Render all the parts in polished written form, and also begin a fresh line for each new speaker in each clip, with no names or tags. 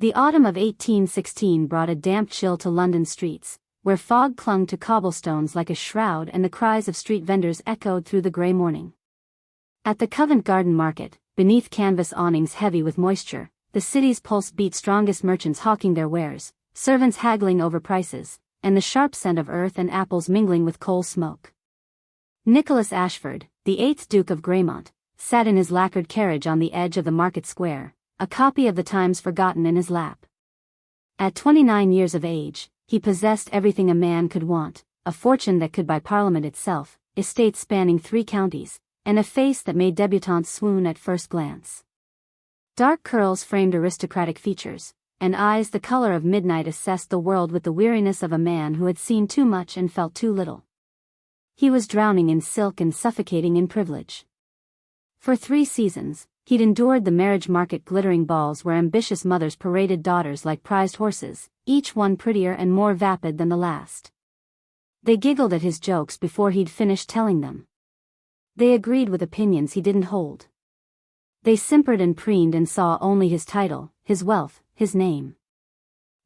The autumn of 1816 brought a damp chill to London streets, where fog clung to cobblestones like a shroud and the cries of street vendors echoed through the grey morning. At the Covent Garden market, beneath canvas awnings heavy with moisture, the city's pulse beat, strongest merchants hawking their wares, servants haggling over prices, and the sharp scent of earth and apples mingling with coal smoke. Nicholas Ashford, the 8th Duke of Greymont, sat in his lacquered carriage on the edge of the market square, a copy of the Times forgotten in his lap. At 29 years of age, he possessed everything a man could want, a fortune that could buy Parliament itself, estates spanning 3 counties, and a face that made debutantes swoon at first glance. Dark curls framed aristocratic features, and eyes the color of midnight assessed the world with the weariness of a man who had seen too much and felt too little. He was drowning in silk and suffocating in privilege. For 3 seasons, he'd endured the marriage market glittering balls where ambitious mothers paraded daughters like prized horses, each one prettier and more vapid than the last. They giggled at his jokes before he'd finished telling them. They agreed with opinions he didn't hold. They simpered and preened and saw only his title, his wealth, his name.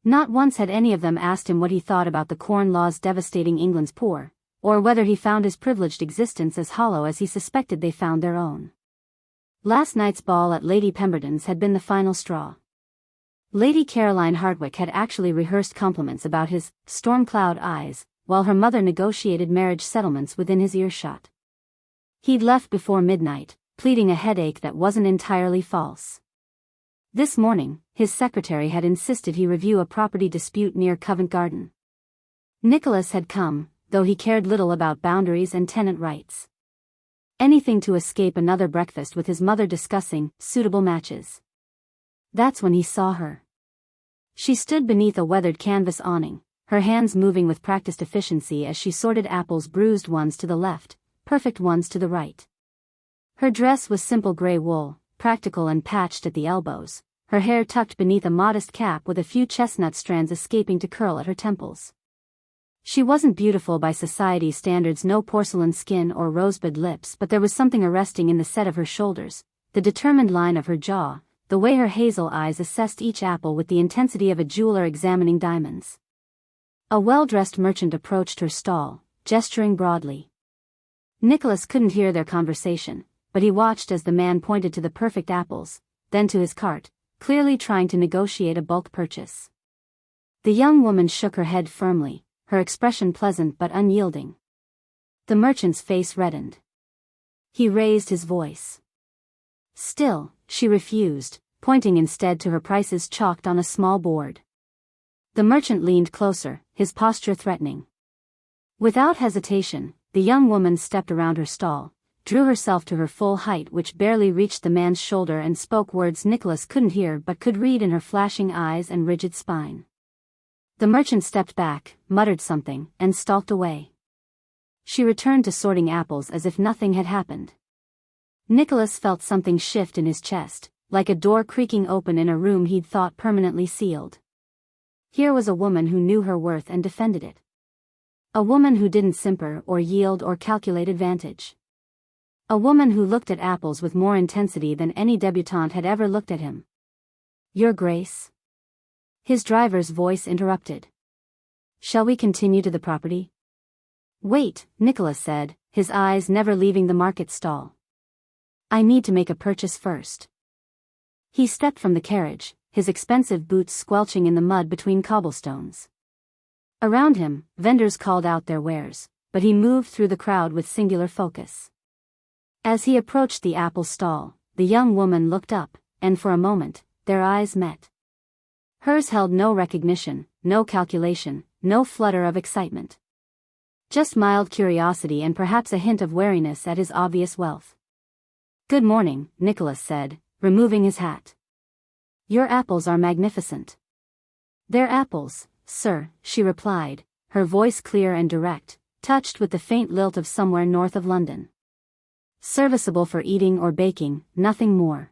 Not once had any of them asked him what he thought about the Corn Laws devastating England's poor, or whether he found his privileged existence as hollow as he suspected they found their own. Last night's ball at Lady Pemberton's had been the final straw. Lady Caroline Hardwicke had actually rehearsed compliments about his storm-cloud eyes, while her mother negotiated marriage settlements within his earshot. He'd left before midnight, pleading a headache that wasn't entirely false. This morning, his secretary had insisted he review a property dispute near Covent Garden. Nicholas had come, though he cared little about boundaries and tenant rights. Anything to escape another breakfast with his mother discussing suitable matches. That's when he saw her. She stood beneath a weathered canvas awning, her hands moving with practiced efficiency as she sorted apples, bruised ones to the left, perfect ones to the right. Her dress was simple grey wool, practical and patched at the elbows, her hair tucked beneath a modest cap with a few chestnut strands escaping to curl at her temples. She wasn't beautiful by society's standards, no porcelain skin or rosebud lips, but there was something arresting in the set of her shoulders, the determined line of her jaw, the way her hazel eyes assessed each apple with the intensity of a jeweler examining diamonds. A well-dressed merchant approached her stall, gesturing broadly. Nicholas couldn't hear their conversation, but he watched as the man pointed to the perfect apples, then to his cart, clearly trying to negotiate a bulk purchase. The young woman shook her head firmly, her expression pleasant but unyielding. The merchant's face reddened. He raised his voice. Still, she refused, pointing instead to her prices chalked on a small board. The merchant leaned closer, his posture threatening. Without hesitation, the young woman stepped around her stall, drew herself to her full height which barely reached the man's shoulder, and spoke words Nicholas couldn't hear but could read in her flashing eyes and rigid spine. The merchant stepped back, muttered something, and stalked away. She returned to sorting apples as if nothing had happened. Nicholas felt something shift in his chest, like a door creaking open in a room he'd thought permanently sealed. Here was a woman who knew her worth and defended it. A woman who didn't simper or yield or calculate advantage. A woman who looked at apples with more intensity than any debutante had ever looked at him. "Your Grace?" His driver's voice interrupted. "Shall we continue to the property?" "Wait," Nicholas said, his eyes never leaving the market stall. "I need to make a purchase first." He stepped from the carriage, his expensive boots squelching in the mud between cobblestones. Around him, vendors called out their wares, but he moved through the crowd with singular focus. As he approached the apple stall, the young woman looked up, and for a moment, their eyes met. Hers held no recognition, no calculation, no flutter of excitement. Just mild curiosity and perhaps a hint of wariness at his obvious wealth. "Good morning," Nicholas said, removing his hat. "Your apples are magnificent." "They're apples, sir," she replied, her voice clear and direct, touched with the faint lilt of somewhere north of London. "Serviceable for eating or baking, nothing more.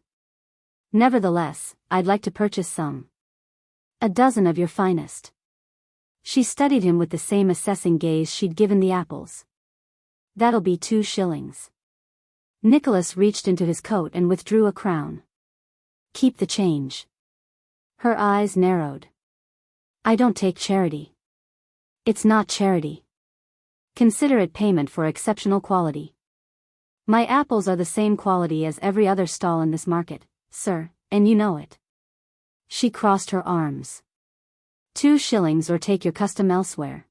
Nevertheless, I'd like to purchase some. A dozen of your finest." She studied him with the same assessing gaze she'd given the apples. "That'll be 2 shillings. Nicholas reached into his coat and withdrew a crown. "Keep the change." Her eyes narrowed. I don't take charity. It's not charity. Consider it payment for exceptional quality. My apples are the same quality as every other stall in this market, sir, and you know it. She crossed her arms. 2 shillings or take your custom elsewhere.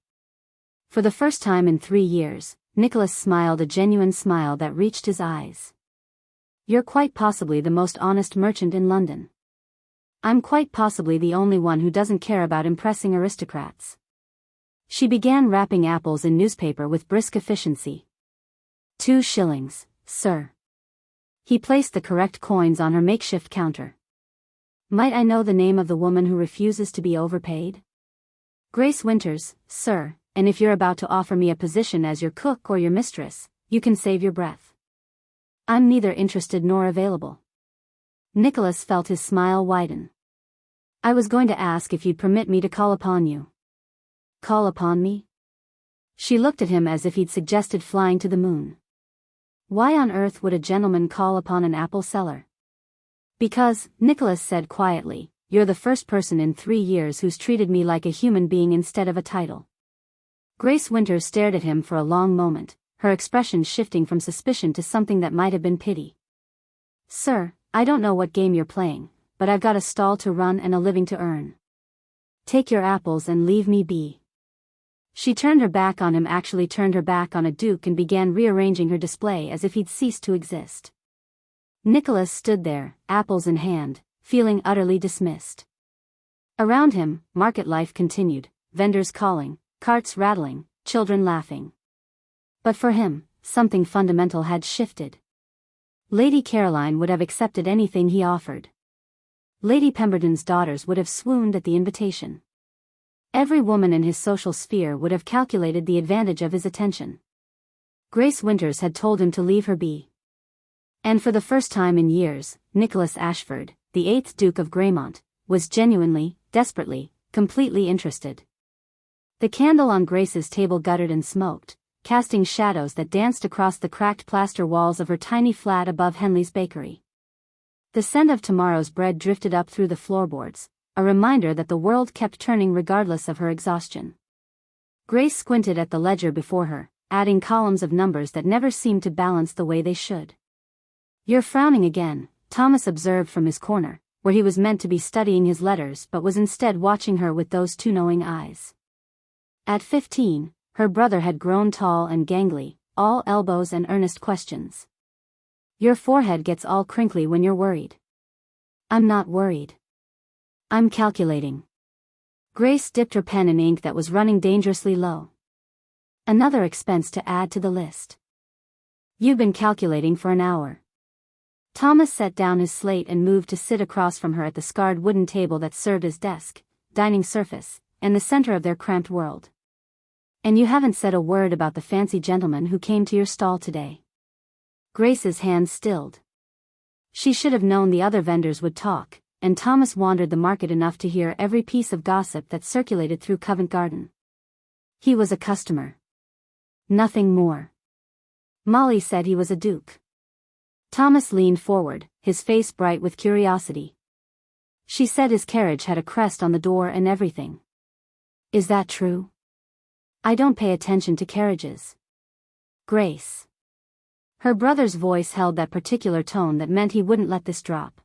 For the first time in 3 years, Nicholas smiled a genuine smile that reached his eyes. You're quite possibly the most honest merchant in London. I'm quite possibly the only one who doesn't care about impressing aristocrats. She began wrapping apples in newspaper with brisk efficiency. 2 shillings, sir. He placed the correct coins on her makeshift counter. Might I know the name of the woman who refuses to be overpaid? Grace Winters, sir, and if you're about to offer me a position as your cook or your mistress, you can save your breath. I'm neither interested nor available. Nicholas felt his smile widen. I was going to ask if you'd permit me to call upon you. Call upon me? She looked at him as if he'd suggested flying to the moon. Why on earth would a gentleman call upon an apple seller? Because, Nicholas said quietly, you're the first person in 3 years who's treated me like a human being instead of a title. Grace Winters stared at him for a long moment, her expression shifting from suspicion to something that might have been pity. Sir, I don't know what game you're playing, but I've got a stall to run and a living to earn. Take your apples and leave me be. She turned her back on him, actually turned her back on a duke, and began rearranging her display as if he'd ceased to exist. Nicholas stood there, apples in hand, feeling utterly dismissed. Around him, market life continued, vendors calling, carts rattling, children laughing. But for him, something fundamental had shifted. Lady Caroline would have accepted anything he offered. Lady Pemberton's daughters would have swooned at the invitation. Every woman in his social sphere would have calculated the advantage of his attention. Grace Winters had told him to leave her be. And for the first time in years, Nicholas Ashford, the 8th Duke of Greymont, was genuinely, desperately, completely interested. The candle on Grace's table guttered and smoked, casting shadows that danced across the cracked plaster walls of her tiny flat above Henley's bakery. The scent of tomorrow's bread drifted up through the floorboards, a reminder that the world kept turning regardless of her exhaustion. Grace squinted at the ledger before her, adding columns of numbers that never seemed to balance the way they should. You're frowning again, Thomas observed from his corner, where he was meant to be studying his letters but was instead watching her with those 2 knowing eyes. At 15, her brother had grown tall and gangly, all elbows and earnest questions. Your forehead gets all crinkly when you're worried. I'm not worried. I'm calculating. Grace dipped her pen in ink that was running dangerously low. Another expense to add to the list. You've been calculating for an hour. Thomas set down his slate and moved to sit across from her at the scarred wooden table that served as desk, dining surface, and the center of their cramped world. And you haven't said a word about the fancy gentleman who came to your stall today. Grace's hands stilled. She should have known the other vendors would talk, and Thomas wandered the market enough to hear every piece of gossip that circulated through Covent Garden. He was a customer. Nothing more. Molly said he was a duke. Thomas leaned forward, his face bright with curiosity. She said his carriage had a crest on the door and everything. Is that true? I don't pay attention to carriages. Grace. Her brother's voice held that particular tone that meant he wouldn't let this drop.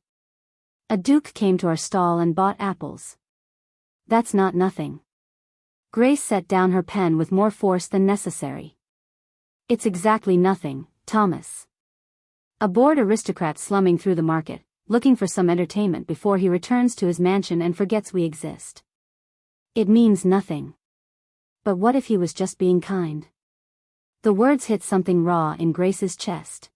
A duke came to our stall and bought apples. That's not nothing. Grace set down her pen with more force than necessary. It's exactly nothing, Thomas. A bored aristocrat slumming through the market, looking for some entertainment before he returns to his mansion and forgets we exist. It means nothing. But what if he was just being kind? The words hit something raw in Grace's chest.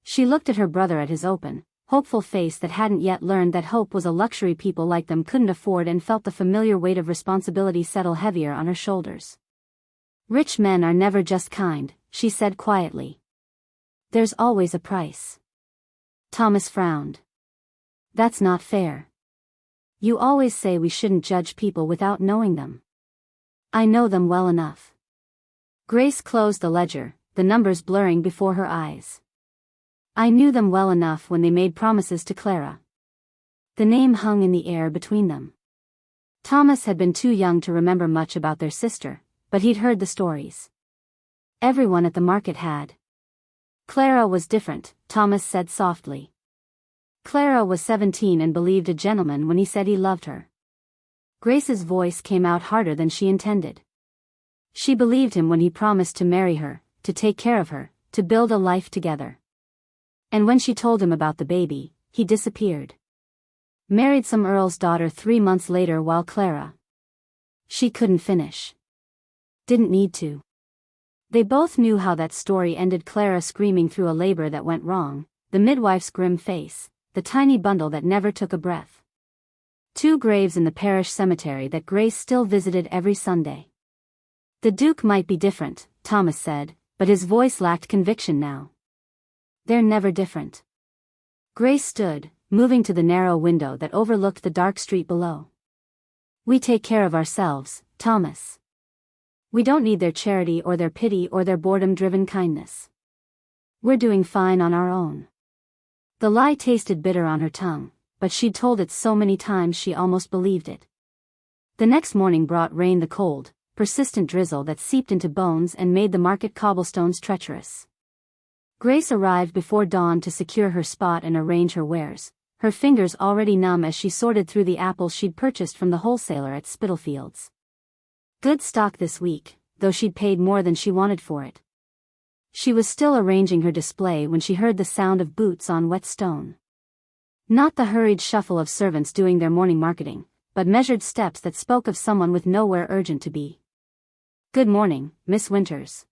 She looked at her brother at his open, hopeful face that hadn't yet learned that hope was a luxury people like them couldn't afford, and felt the familiar weight of responsibility settle heavier on her shoulders. Rich men are never just kind, she said quietly. There's always a price. Thomas frowned. That's not fair. You always say we shouldn't judge people without knowing them. I know them well enough. Grace closed the ledger, the numbers blurring before her eyes. I knew them well enough when they made promises to Clara. The name hung in the air between them. Thomas had been too young to remember much about their sister, but he'd heard the stories. Everyone at the market had. Clara was different, Thomas said softly. Clara was 17 and believed a gentleman when he said he loved her. Grace's voice came out harder than she intended. She believed him when he promised to marry her, to take care of her, to build a life together. And when she told him about the baby, he disappeared. Married some earl's daughter 3 months later while Clara. She couldn't finish. Didn't need to. They both knew how that story ended, Clara screaming through a labor that went wrong, the midwife's grim face, the tiny bundle that never took a breath. 2 graves in the parish cemetery that Grace still visited every Sunday. The Duke might be different, Thomas said, but his voice lacked conviction now. They're never different. Grace stood, moving to the narrow window that overlooked the dark street below. We take care of ourselves, Thomas. We don't need their charity or their pity or their boredom-driven kindness. We're doing fine on our own. The lie tasted bitter on her tongue, but she'd told it so many times she almost believed it. The next morning brought rain, the cold, persistent drizzle that seeped into bones and made the market cobblestones treacherous. Grace arrived before dawn to secure her spot and arrange her wares, her fingers already numb as she sorted through the apples she'd purchased from the wholesaler at Spitalfields. Good stock this week, though she'd paid more than she wanted for it. She was still arranging her display when she heard the sound of boots on wet stone. Not the hurried shuffle of servants doing their morning marketing, but measured steps that spoke of someone with nowhere urgent to be. Good morning, Miss Winters.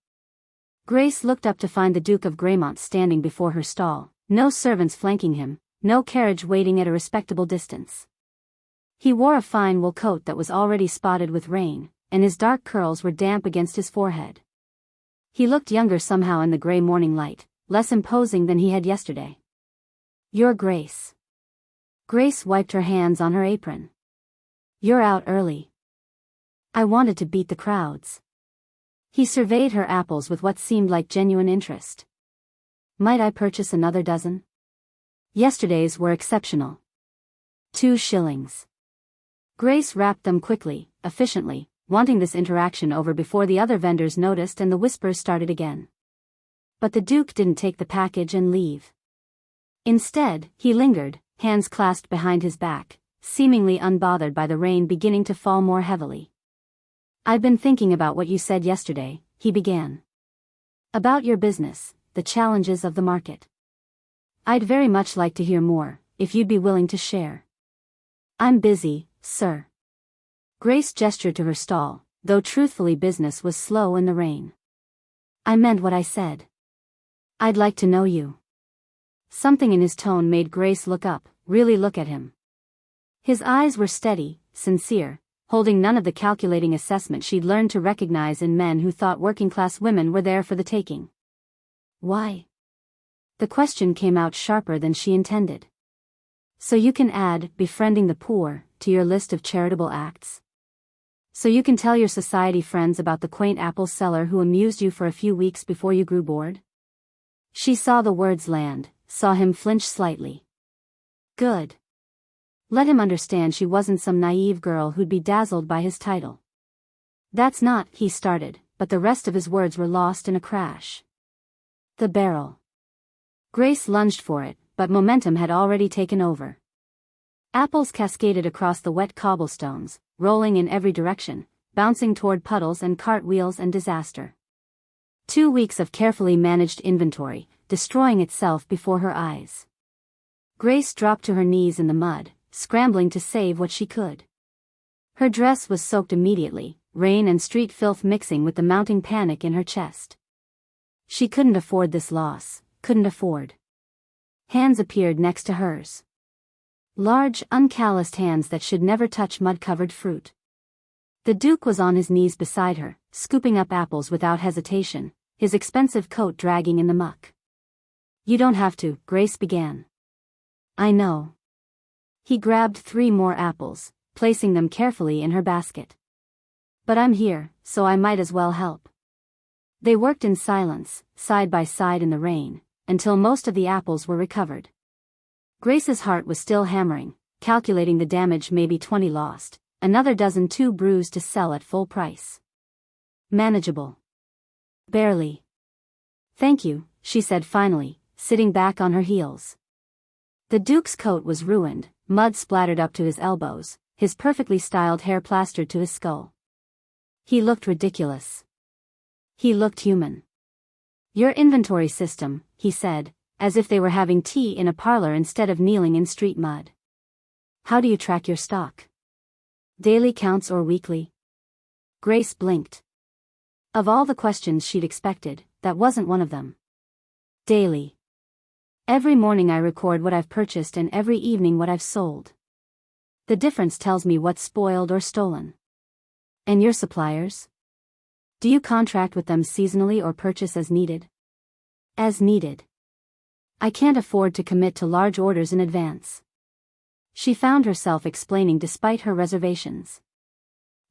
Grace looked up to find the Duke of Greymont standing before her stall, no servants flanking him, no carriage waiting at a respectable distance. He wore a fine wool coat that was already spotted with rain, and his dark curls were damp against his forehead. He looked younger somehow in the gray morning light, less imposing than he had yesterday. Your Grace. Grace wiped her hands on her apron. You're out early. I wanted to beat the crowds. He surveyed her apples with what seemed like genuine interest. Might I purchase another dozen? Yesterday's were exceptional. 2 shillings. Grace wrapped them quickly, efficiently, wanting this interaction over before the other vendors noticed and the whispers started again. But the Duke didn't take the package and leave. Instead, he lingered, hands clasped behind his back, seemingly unbothered by the rain beginning to fall more heavily. I've been thinking about what you said yesterday, he began. About your business, the challenges of the market. I'd very much like to hear more, if you'd be willing to share. I'm busy, sir. Grace gestured to her stall, though truthfully business was slow in the rain. I meant what I said. I'd like to know you. Something in his tone made Grace look up, really look at him. His eyes were steady, sincere, holding none of the calculating assessment she'd learned to recognize in men who thought working-class women were there for the taking. Why? The question came out sharper than she intended. So you can add befriending the poor to your list of charitable acts? So you can tell your society friends about the quaint apple seller who amused you for a few weeks before you grew bored? She saw the words land, saw him flinch slightly. Good. Let him understand she wasn't some naive girl who'd be dazzled by his title. That's not, he started, but the rest of his words were lost in a crash. The barrel. Grace lunged for it, but momentum had already taken over. Apples cascaded across the wet cobblestones, rolling in every direction, bouncing toward puddles and cartwheels and disaster. 2 weeks of carefully managed inventory, destroying itself before her eyes. Grace dropped to her knees in the mud, scrambling to save what she could. Her dress was soaked immediately, rain and street filth mixing with the mounting panic in her chest. She couldn't afford this loss, couldn't afford. Hands appeared next to hers. Large, uncalloused hands that should never touch mud-covered fruit. The Duke was on his knees beside her, scooping up apples without hesitation, his expensive coat dragging in the muck. You don't have to, Grace began. I know. He grabbed 3 more apples, placing them carefully in her basket. But I'm here, so I might as well help. They worked in silence, side by side in the rain, until most of the apples were recovered. Grace's heart was still hammering, calculating the damage, maybe 20 lost, another dozen too bruised to sell at full price. Manageable. Barely. Thank you, she said finally, sitting back on her heels. The Duke's coat was ruined, mud splattered up to his elbows, his perfectly styled hair plastered to his skull. He looked ridiculous. He looked human. Your inventory system, he said, as if they were having tea in a parlor instead of kneeling in street mud. How do you track your stock? Daily counts or weekly? Grace blinked. Of all the questions she'd expected, that wasn't one of them. Daily. Every morning I record what I've purchased and every evening what I've sold. The difference tells me what's spoiled or stolen. And your suppliers? Do you contract with them seasonally or purchase as needed? As needed. I can't afford to commit to large orders in advance. She found herself explaining despite her reservations.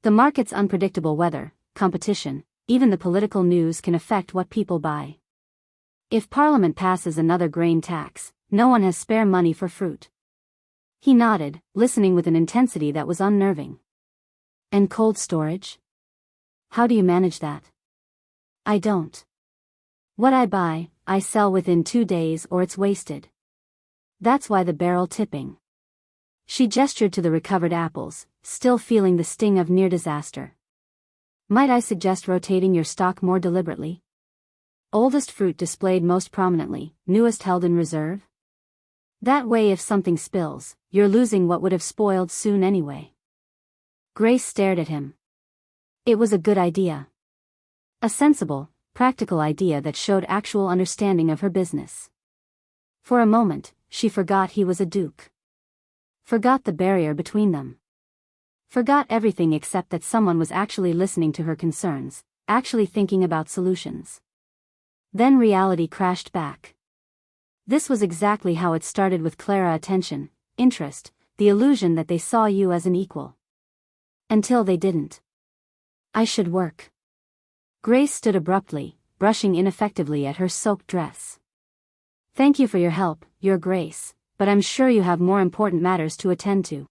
The market's unpredictable weather, competition, even the political news can affect what people buy. If Parliament passes another grain tax, no one has spare money for fruit. He nodded, listening with an intensity that was unnerving. And cold storage? How do you manage that? I don't. What I buy, I sell within 2 days or it's wasted. That's why the barrel tipping. She gestured to the recovered apples, still feeling the sting of near disaster. Might I suggest rotating your stock more deliberately? Oldest fruit displayed most prominently, newest held in reserve? That way if something spills, you're losing what would have spoiled soon anyway. Grace stared at him. It was a good idea. A sensible, practical idea that showed actual understanding of her business. For a moment, she forgot he was a duke. Forgot the barrier between them. Forgot everything except that someone was actually listening to her concerns, actually thinking about solutions. Then reality crashed back. This was exactly how it started with Clara: attention, interest, the illusion that they saw you as an equal. Until they didn't. I should work. Grace stood abruptly, brushing ineffectively at her soaked dress. Thank you for your help, Your Grace, but I'm sure you have more important matters to attend to.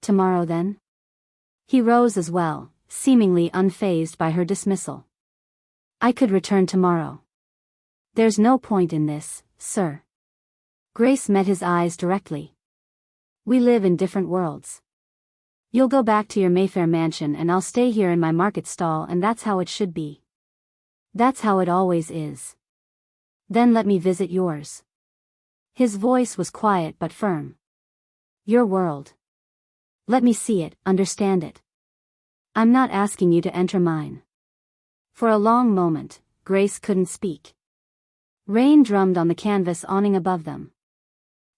Tomorrow then? He rose as well, seemingly unfazed by her dismissal. I could return tomorrow. There's no point in this, sir. Grace met his eyes directly. We live in different worlds. You'll go back to your Mayfair mansion and I'll stay here in my market stall, and that's how it should be. That's how it always is. Then let me visit yours. His voice was quiet but firm. Your world. Let me see it, understand it. I'm not asking you to enter mine. For a long moment, Grace couldn't speak. Rain drummed on the canvas awning above them.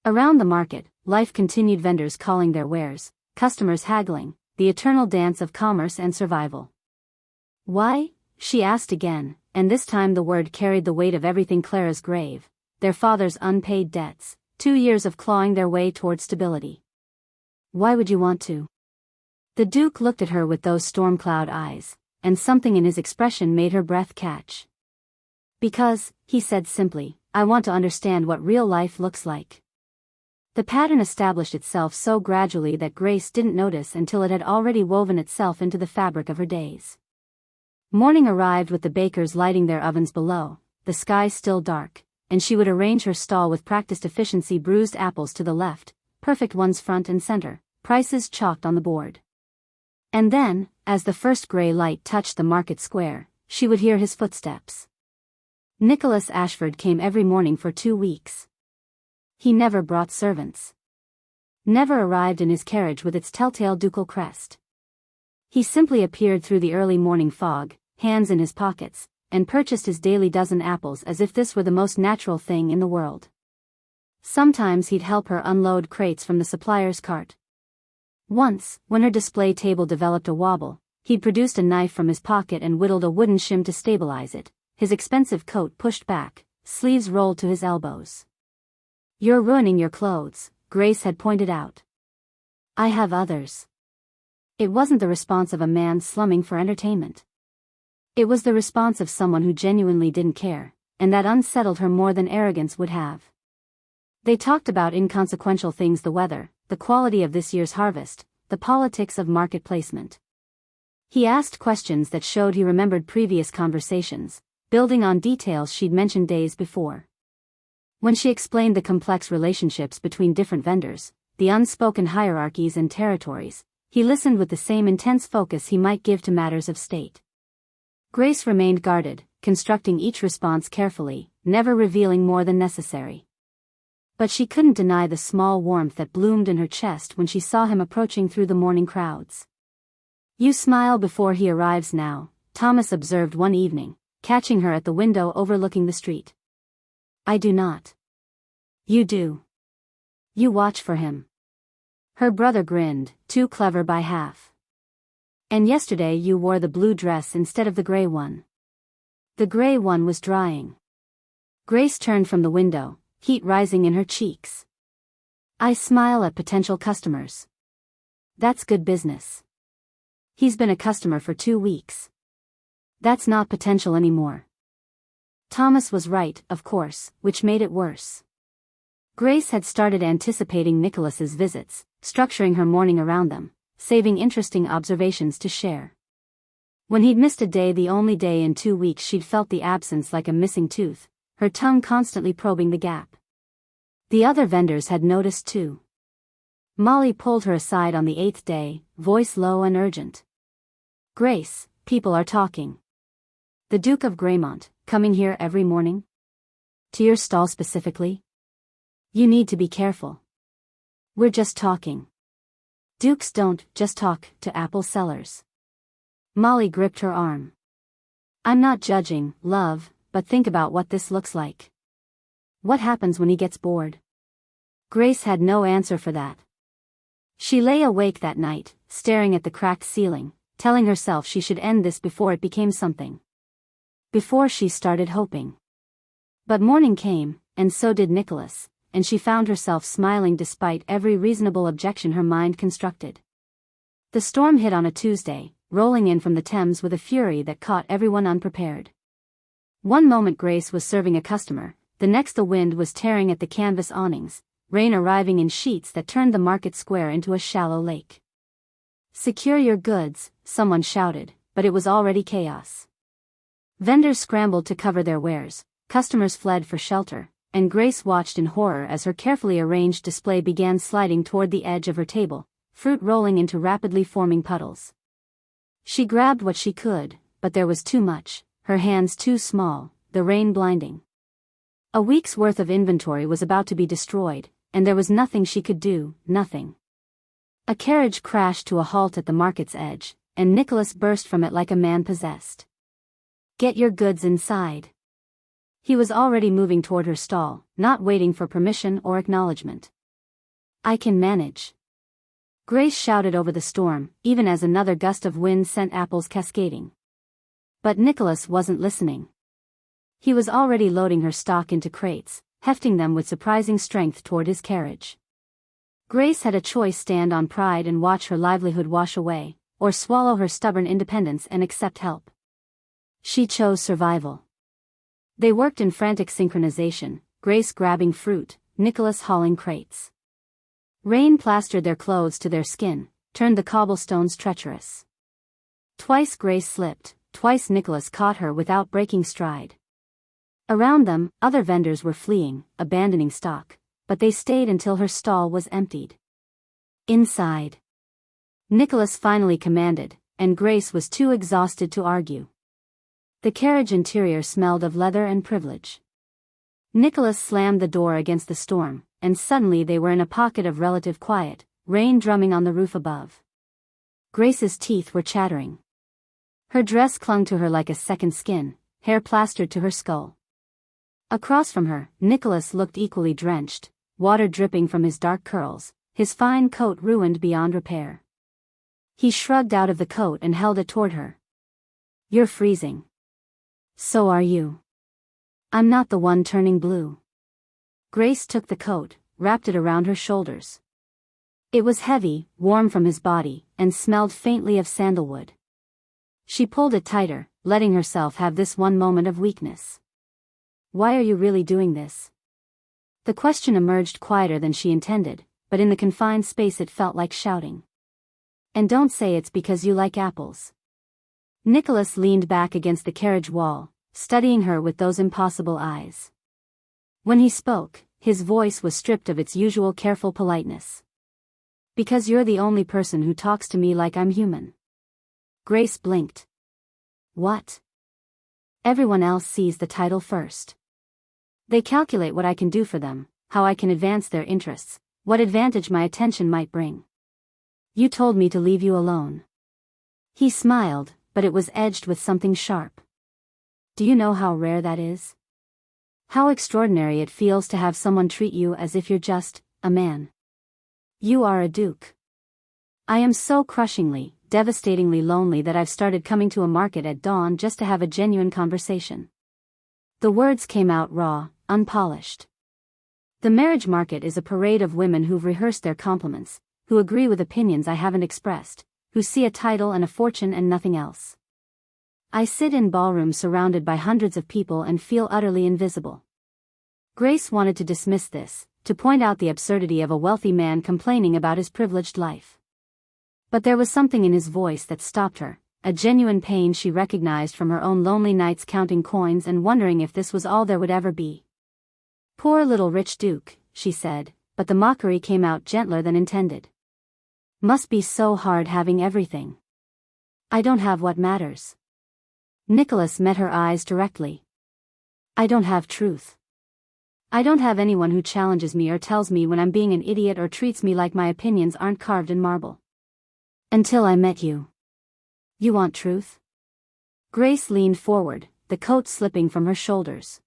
Around the market, life continued, vendors calling their wares, customers haggling, the eternal dance of commerce and survival. Why? She asked again, and this time the word carried the weight of everything: Clara's grave, their father's unpaid debts, 2 years of clawing their way toward stability. Why would you want to? The Duke looked at her with those storm cloud eyes, and something in his expression made her breath catch. Because, he said simply, I want to understand what real life looks like. The pattern established itself so gradually that Grace didn't notice until it had already woven itself into the fabric of her days. Morning arrived with the bakers lighting their ovens below, the sky still dark, and she would arrange her stall with practiced efficiency: bruised apples to the left, perfect ones front and center, prices chalked on the board. And then, as the first gray light touched the market square, she would hear his footsteps. Nicholas Ashford came every morning for 2 weeks. He never brought servants. Never arrived in his carriage with its telltale ducal crest. He simply appeared through the early morning fog, hands in his pockets, and purchased his daily dozen apples as if this were the most natural thing in the world. Sometimes he'd help her unload crates from the supplier's cart. Once, when her display table developed a wobble, he'd produced a knife from his pocket and whittled a wooden shim to stabilize it, his expensive coat pushed back, sleeves rolled to his elbows. You're ruining your clothes, Grace had pointed out. I have others. It wasn't the response of a man slumming for entertainment. It was the response of someone who genuinely didn't care, and that unsettled her more than arrogance would have. They talked about inconsequential things: the weather, the quality of this year's harvest, the politics of market placement. He asked questions that showed he remembered previous conversations, building on details she'd mentioned days before. When she explained the complex relationships between different vendors, the unspoken hierarchies and territories, he listened with the same intense focus he might give to matters of state. Grace remained guarded, constructing each response carefully, never revealing more than necessary. But she couldn't deny the small warmth that bloomed in her chest when she saw him approaching through the morning crowds. "You smile before he arrives now," Thomas observed one evening, catching her at the window overlooking the street. "I do not." "You do. You watch for him." Her brother grinned, too clever by half. "And yesterday you wore the blue dress instead of the gray one." The gray one was drying. Grace turned from the window, heat rising in her cheeks. "I smile at potential customers. That's good business." "He's been a customer for 2 weeks. That's not potential anymore." Thomas was right, of course, which made it worse. Grace had started anticipating Nicholas's visits, structuring her morning around them, saving interesting observations to share. When he'd missed a day, the only day in 2 weeks, she'd felt the absence like a missing tooth, her tongue constantly probing the gap. The other vendors had noticed too. Molly pulled her aside on the 8th day, voice low and urgent. "Grace, people are talking. The Duke of Greymont, coming here every morning? To your stall specifically? You need to be careful. We're just talking. Dukes don't just talk to apple sellers." Molly gripped her arm. "I'm not judging, love, but think about what this looks like. What happens when he gets bored?" Grace had no answer for that. She lay awake that night, staring at the cracked ceiling, telling herself she should end this before it became something. Before she started hoping. But morning came, and so did Nicholas, and she found herself smiling despite every reasonable objection her mind constructed. The storm hit on a Tuesday, rolling in from the Thames with a fury that caught everyone unprepared. One moment Grace was serving a customer, the next the wind was tearing at the canvas awnings, rain arriving in sheets that turned the market square into a shallow lake. "Secure your goods," someone shouted, but it was already chaos. Vendors scrambled to cover their wares, customers fled for shelter, and Grace watched in horror as her carefully arranged display began sliding toward the edge of her table, fruit rolling into rapidly forming puddles. She grabbed what she could, but there was too much, her hands too small, the rain blinding. A week's worth of inventory was about to be destroyed, and there was nothing she could do, nothing. A carriage crashed to a halt at the market's edge, and Nicholas burst from it like a man possessed. "Get your goods inside." He was already moving toward her stall, not waiting for permission or acknowledgement. "I can manage." Grace shouted over the storm, even as another gust of wind sent apples cascading. But Nicholas wasn't listening. He was already loading her stock into crates, hefting them with surprising strength toward his carriage. Grace had a choice: stand on pride and watch her livelihood wash away, or swallow her stubborn independence and accept help. She chose survival. They worked in frantic synchronization, Grace grabbing fruit, Nicholas hauling crates. Rain plastered their clothes to their skin, turned the cobblestones treacherous. Twice Grace slipped, twice Nicholas caught her without breaking stride. Around them, other vendors were fleeing, abandoning stock, but they stayed until her stall was emptied. "Inside," Nicholas finally commanded, and Grace was too exhausted to argue. The carriage interior smelled of leather and privilege. Nicholas slammed the door against the storm, and suddenly they were in a pocket of relative quiet, rain drumming on the roof above. Grace's teeth were chattering. Her dress clung to her like a second skin, hair plastered to her skull. Across from her, Nicholas looked equally drenched, water dripping from his dark curls, his fine coat ruined beyond repair. He shrugged out of the coat and held it toward her. "You're freezing." "So are you." "I'm not the one turning blue." Grace took the coat, wrapped it around her shoulders. It was heavy, warm from his body, and smelled faintly of sandalwood. She pulled it tighter, letting herself have this one moment of weakness. "Why are you really doing this?" The question emerged quieter than she intended, but in the confined space it felt like shouting. And don't say it's because you like apples. Nicholas leaned back against the carriage wall, studying her with those impossible eyes. When he spoke, his voice was stripped of its usual careful politeness. Because you're the only person who talks to me like I'm human. Grace blinked. What? Everyone else sees the title first. They calculate what I can do for them, how I can advance their interests, what advantage my attention might bring. You told me to leave you alone. He smiled, but it was edged with something sharp. Do you know how rare that is? How extraordinary it feels to have someone treat you as if you're just a man. You are a duke. I am so crushingly, devastatingly lonely that I've started coming to a market at dawn just to have a genuine conversation. The words came out raw, unpolished. The marriage market is a parade of women who've rehearsed their compliments, who agree with opinions I haven't expressed, who see a title and a fortune and nothing else. I sit in ballrooms surrounded by hundreds of people and feel utterly invisible. Grace wanted to dismiss this, to point out the absurdity of a wealthy man complaining about his privileged life. But there was something in his voice that stopped her, a genuine pain she recognized from her own lonely nights counting coins and wondering if this was all there would ever be. Poor little rich duke, she said, but the mockery came out gentler than intended. Must be so hard having everything. I don't have what matters. Nicholas met her eyes directly. I don't have truth. I don't have anyone who challenges me or tells me when I'm being an idiot or treats me like my opinions aren't carved in marble. Until I met you. You want truth? Grace leaned forward, the coat slipping from her shoulders.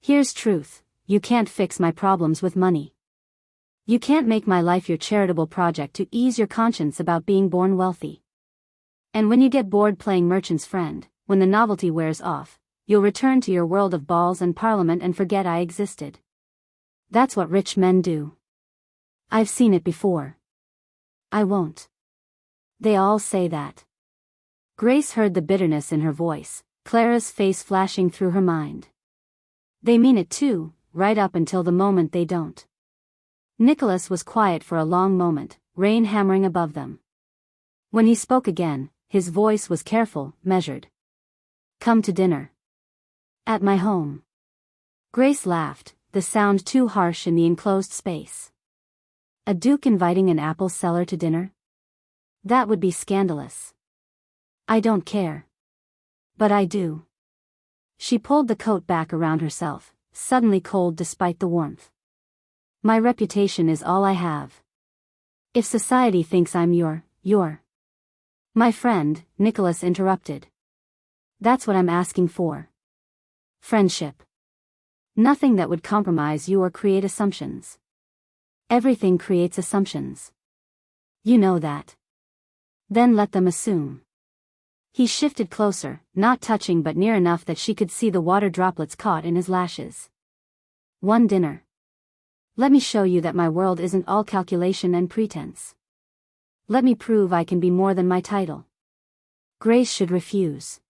Here's truth, you can't fix my problems with money. You can't make my life your charitable project to ease your conscience about being born wealthy. And when you get bored playing merchant's friend, when the novelty wears off, you'll return to your world of balls and parliament and forget I existed. That's what rich men do. I've seen it before. I won't. They all say that. Grace heard the bitterness in her voice, Clara's face flashing through her mind. They mean it too, right up until the moment they don't. Nicholas was quiet for a long moment, rain hammering above them. When he spoke again, his voice was careful, measured. Come to dinner. At my home. Grace laughed, the sound too harsh in the enclosed space. A duke inviting an apple seller to dinner? That would be scandalous. I don't care. But I do. She pulled the coat back around herself, suddenly cold despite the warmth. My reputation is all I have. If society thinks I'm your. My friend, Nicholas interrupted. That's what I'm asking for. Friendship. Nothing that would compromise you or create assumptions. Everything creates assumptions. You know that. Then let them assume. He shifted closer, not touching but near enough that she could see the water droplets caught in his lashes. One dinner. Let me show you that my world isn't all calculation and pretense. Let me prove I can be more than my title. Grace should refuse.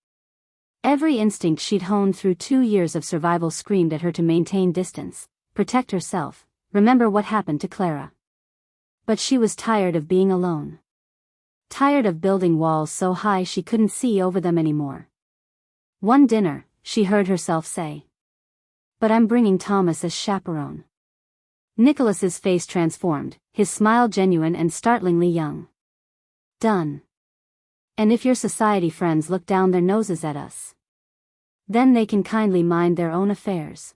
Every instinct she'd honed through 2 years of survival screamed at her to maintain distance, protect herself, remember what happened to Clara. But she was tired of being alone. Tired of building walls so high she couldn't see over them anymore. One dinner, she heard herself say. But I'm bringing Thomas as chaperone. Nicholas's face transformed, his smile genuine and startlingly young. Done. And if your society friends look down their noses at us, then they can kindly mind their own affairs.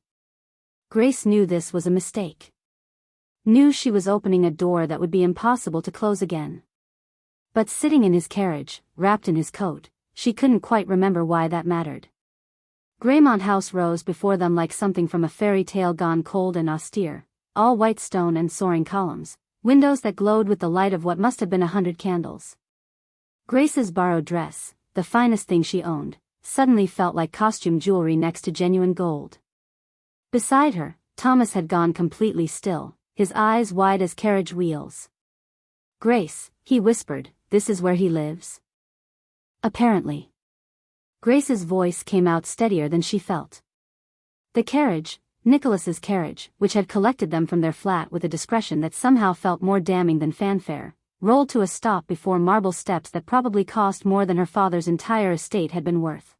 Grace knew this was a mistake. Knew she was opening a door that would be impossible to close again. But sitting in his carriage, wrapped in his coat, she couldn't quite remember why that mattered. Greymont House rose before them like something from a fairy tale gone cold and austere, all white stone and soaring columns, windows that glowed with the light of what must have been 100 candles. Grace's borrowed dress, the finest thing she owned, suddenly felt like costume jewelry next to genuine gold. Beside her, Thomas had gone completely still, his eyes wide as carriage wheels. Grace, he whispered, this is where he lives? Apparently. Grace's voice came out steadier than she felt. The carriage, Nicholas's carriage, which had collected them from their flat with a discretion that somehow felt more damning than fanfare, rolled to a stop before marble steps that probably cost more than her father's entire estate had been worth.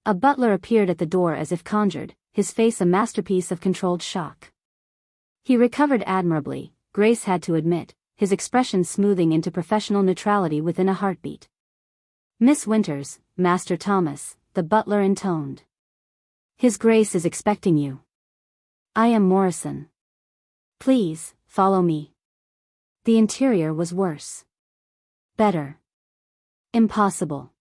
A butler appeared at the door as if conjured, his face a masterpiece of controlled shock. He recovered admirably, Grace had to admit, his expression smoothing into professional neutrality within a heartbeat. "Miss Winters, Master Thomas," the butler intoned. "His Grace is expecting you." "I am Morrison. Please, follow me." The interior was worse. Better. Impossible.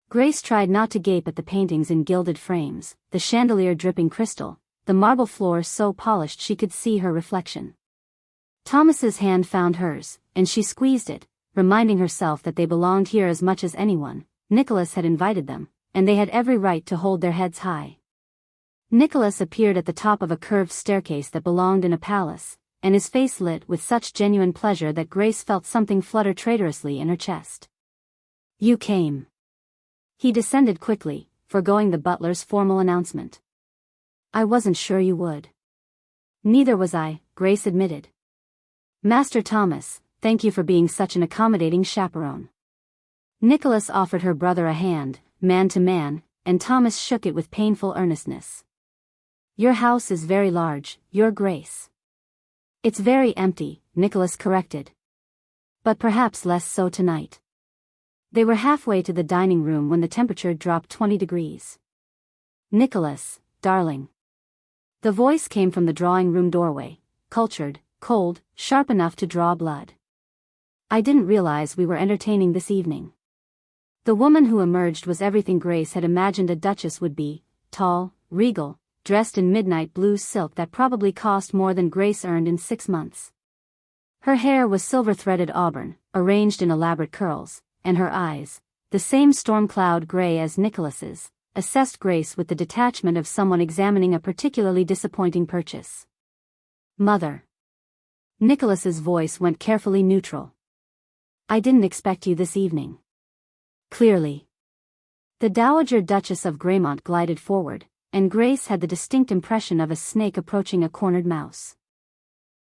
Grace tried not to gape at the paintings in gilded frames, the chandelier dripping crystal, the marble floor so polished she could see her reflection. Thomas's hand found hers, and she squeezed it, reminding herself that they belonged here as much as anyone. Nicholas had invited them, and they had every right to hold their heads high. Nicholas appeared at the top of a curved staircase that belonged in a palace, and his face lit with such genuine pleasure that Grace felt something flutter traitorously in her chest. "You came." He descended quickly, foregoing the butler's formal announcement. "I wasn't sure you would." "Neither was I," Grace admitted. "Master Thomas, thank you for being such an accommodating chaperone." Nicholas offered her brother a hand, man to man, and Thomas shook it with painful earnestness. "Your house is very large, Your Grace." "It's very empty," Nicholas corrected. "But perhaps less so tonight." They were halfway to the dining room when the temperature dropped 20 degrees. "Nicholas, darling." The voice came from the drawing room doorway, cultured, cold, sharp enough to draw blood. "I didn't realize we were entertaining this evening." The woman who emerged was everything Grace had imagined a duchess would be, tall, regal, dressed in midnight blue silk that probably cost more than Grace earned in 6 months. Her hair was silver-threaded auburn, arranged in elaborate curls, and her eyes, the same storm cloud gray as Nicholas's, assessed Grace with the detachment of someone examining a particularly disappointing purchase. "Mother." Nicholas's voice went carefully neutral. "I didn't expect you this evening." "Clearly." The Dowager Duchess of Greymont glided forward, and Grace had the distinct impression of a snake approaching a cornered mouse.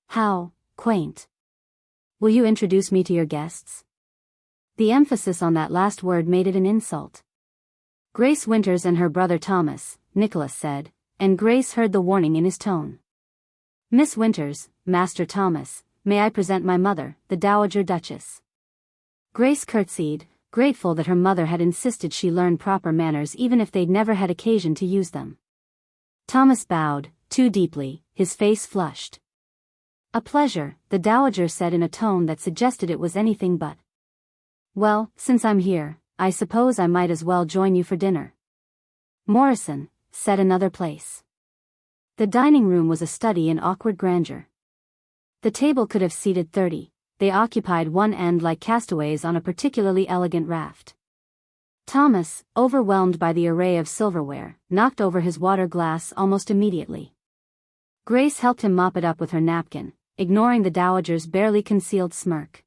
"How quaint. Will you introduce me to your guests?" The emphasis on that last word made it an insult. "Grace Winters and her brother Thomas," Nicholas said, and Grace heard the warning in his tone. "Miss Winters, Master Thomas, may I present my mother, the Dowager Duchess." Grace curtsied, grateful that her mother had insisted she learn proper manners even if they'd never had occasion to use them. Thomas bowed, too deeply, his face flushed. "A pleasure," the Dowager said in a tone that suggested it was anything but. "Well, since I'm here, I suppose I might as well join you for dinner." "Morrison," said another place. The dining room was a study in awkward grandeur. The table could have seated 30, they occupied one end like castaways on a particularly elegant raft. Thomas, overwhelmed by the array of silverware, knocked over his water glass almost immediately. Grace helped him mop it up with her napkin, ignoring the Dowager's barely concealed smirk.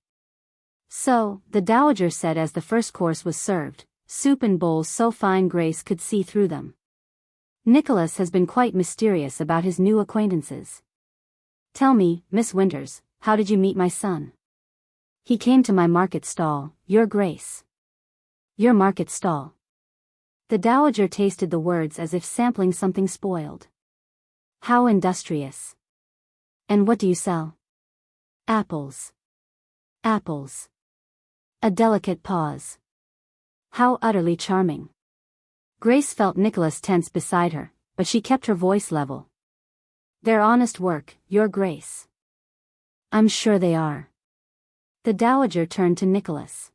"So," the Dowager said as the first course was served, soup in bowls so fine Grace could see through them. "Nicholas has been quite mysterious about his new acquaintances. Tell me, Miss Winters, how did you meet my son?" "He came to my market stall, Your Grace." "Your market stall." The Dowager tasted the words as if sampling something spoiled. "How industrious. And what do you sell?" "Apples." "Apples." A delicate pause. "How utterly charming." Grace felt Nicholas tense beside her, but she kept her voice level. "They're honest work, Your Grace." "I'm sure they are." The Dowager turned to Nicholas.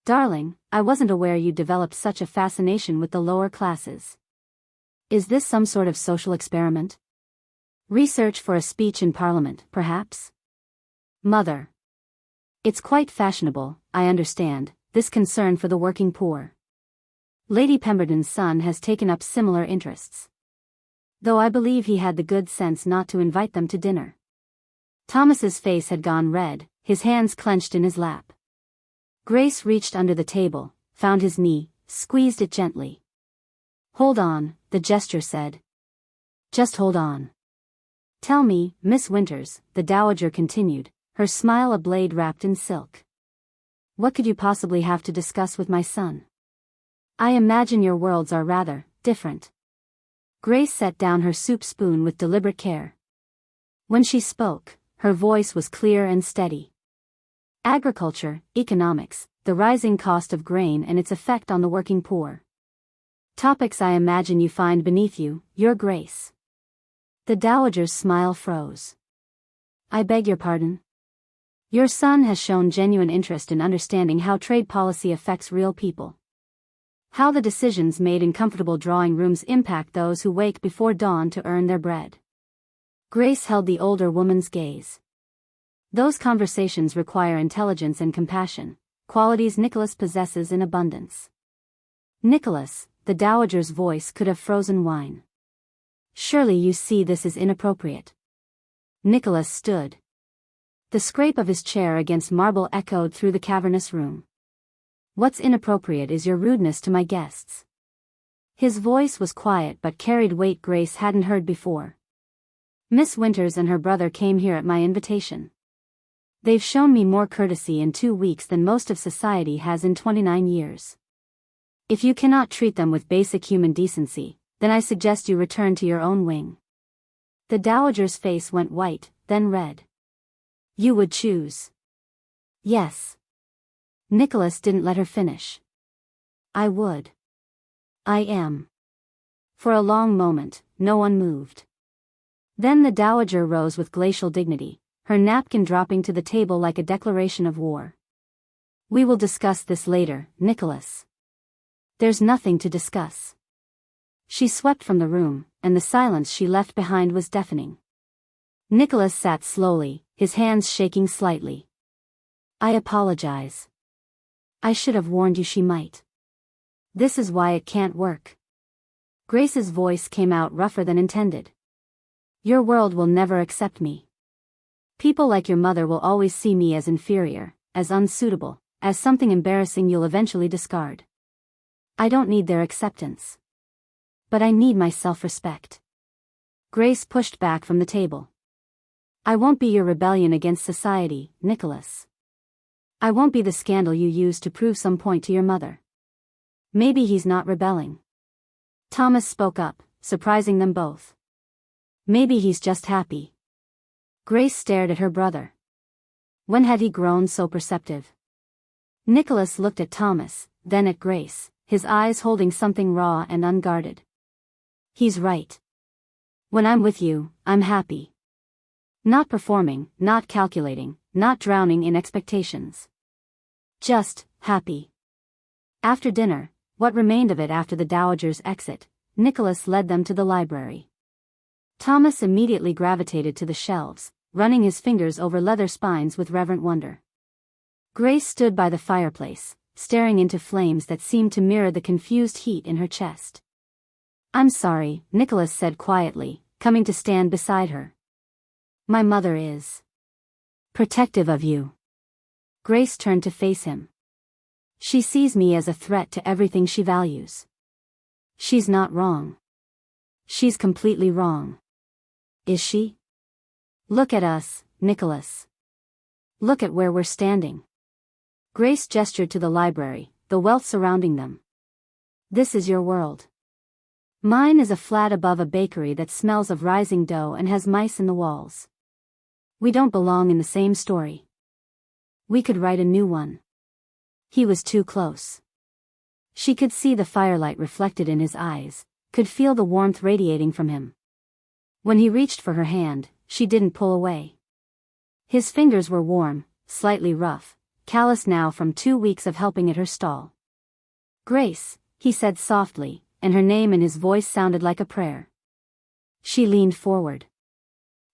"Darling, I wasn't aware you developed such a fascination with the lower classes. Is this some sort of social experiment? Research for a speech in Parliament, perhaps?" "Mother. It's quite fashionable, I understand, this concern for the working poor. Lady Pemberton's son has taken up similar interests. Though I believe he had the good sense not to invite them to dinner." Thomas's face had gone red, his hands clenched in his lap. Grace reached under the table, found his knee, squeezed it gently. "Hold on," the gesture said. Just hold on. Tell me, Miss Winters, the dowager continued, her smile a blade wrapped in silk. What could you possibly have to discuss with my son? I imagine your worlds are rather different. Grace set down her soup spoon with deliberate care. When she spoke, her voice was clear and steady. Agriculture, economics, the rising cost of grain and its effect on the working poor. Topics I imagine you find beneath you, Your Grace. The dowager's smile froze. I beg your pardon? Your son has shown genuine interest in understanding how trade policy affects real people. How the decisions made in comfortable drawing rooms impact those who wake before dawn to earn their bread. Grace held the older woman's gaze. Those conversations require intelligence and compassion, qualities Nicholas possesses in abundance. Nicholas, the dowager's voice could have frozen wine. Surely you see this is inappropriate. Nicholas stood. The scrape of his chair against marble echoed through the cavernous room. What's inappropriate is your rudeness to my guests. His voice was quiet but carried weight Grace hadn't heard before. Miss Winters and her brother came here at my invitation. They've shown me more courtesy in 2 weeks than most of society has in 29 years. If you cannot treat them with basic human decency, then I suggest you return to your own wing. The dowager's face went white, then red. You would choose. Yes. Nicholas didn't let her finish. I would. I am. For a long moment, no one moved. Then the dowager rose with glacial dignity, her napkin dropping to the table like a declaration of war. We will discuss this later, Nicholas. There's nothing to discuss. She swept from the room, and the silence she left behind was deafening. Nicholas sat slowly, his hands shaking slightly. I apologize. I should have warned you she might. This is why it can't work. Grace's voice came out rougher than intended. Your world will never accept me. People like your mother will always see me as inferior, as unsuitable, as something embarrassing you'll eventually discard. I don't need their acceptance. But I need my self-respect. Grace pushed back from the table. I won't be your rebellion against society, Nicholas. I won't be the scandal you use to prove some point to your mother. Maybe he's not rebelling. Thomas spoke up, surprising them both. Maybe he's just happy. Grace stared at her brother. When had he grown so perceptive? Nicholas looked at Thomas, then at Grace, his eyes holding something raw and unguarded. He's right. When I'm with you, I'm happy. Not performing, not calculating, not drowning in expectations. Just happy. After dinner, what remained of it after the dowager's exit, Nicholas led them to the library. Thomas immediately gravitated to the shelves, running his fingers over leather spines with reverent wonder. Grace stood by the fireplace, staring into flames that seemed to mirror the confused heat in her chest. I'm sorry, Nicholas said quietly, coming to stand beside her. My mother is protective of you. Grace turned to face him. She sees me as a threat to everything she values. She's not wrong. She's completely wrong. Is she? Look at us, Nicholas. Look at where we're standing. Grace gestured to the library, the wealth surrounding them. This is your world. Mine is a flat above a bakery that smells of rising dough and has mice in the walls. We don't belong in the same story. We could write a new one. He was too close. She could see the firelight reflected in his eyes, could feel the warmth radiating from him. When he reached for her hand, she didn't pull away. His fingers were warm, slightly rough, callous now from 2 weeks of helping at her stall. Grace, he said softly, and her name in his voice sounded like a prayer. She leaned forward.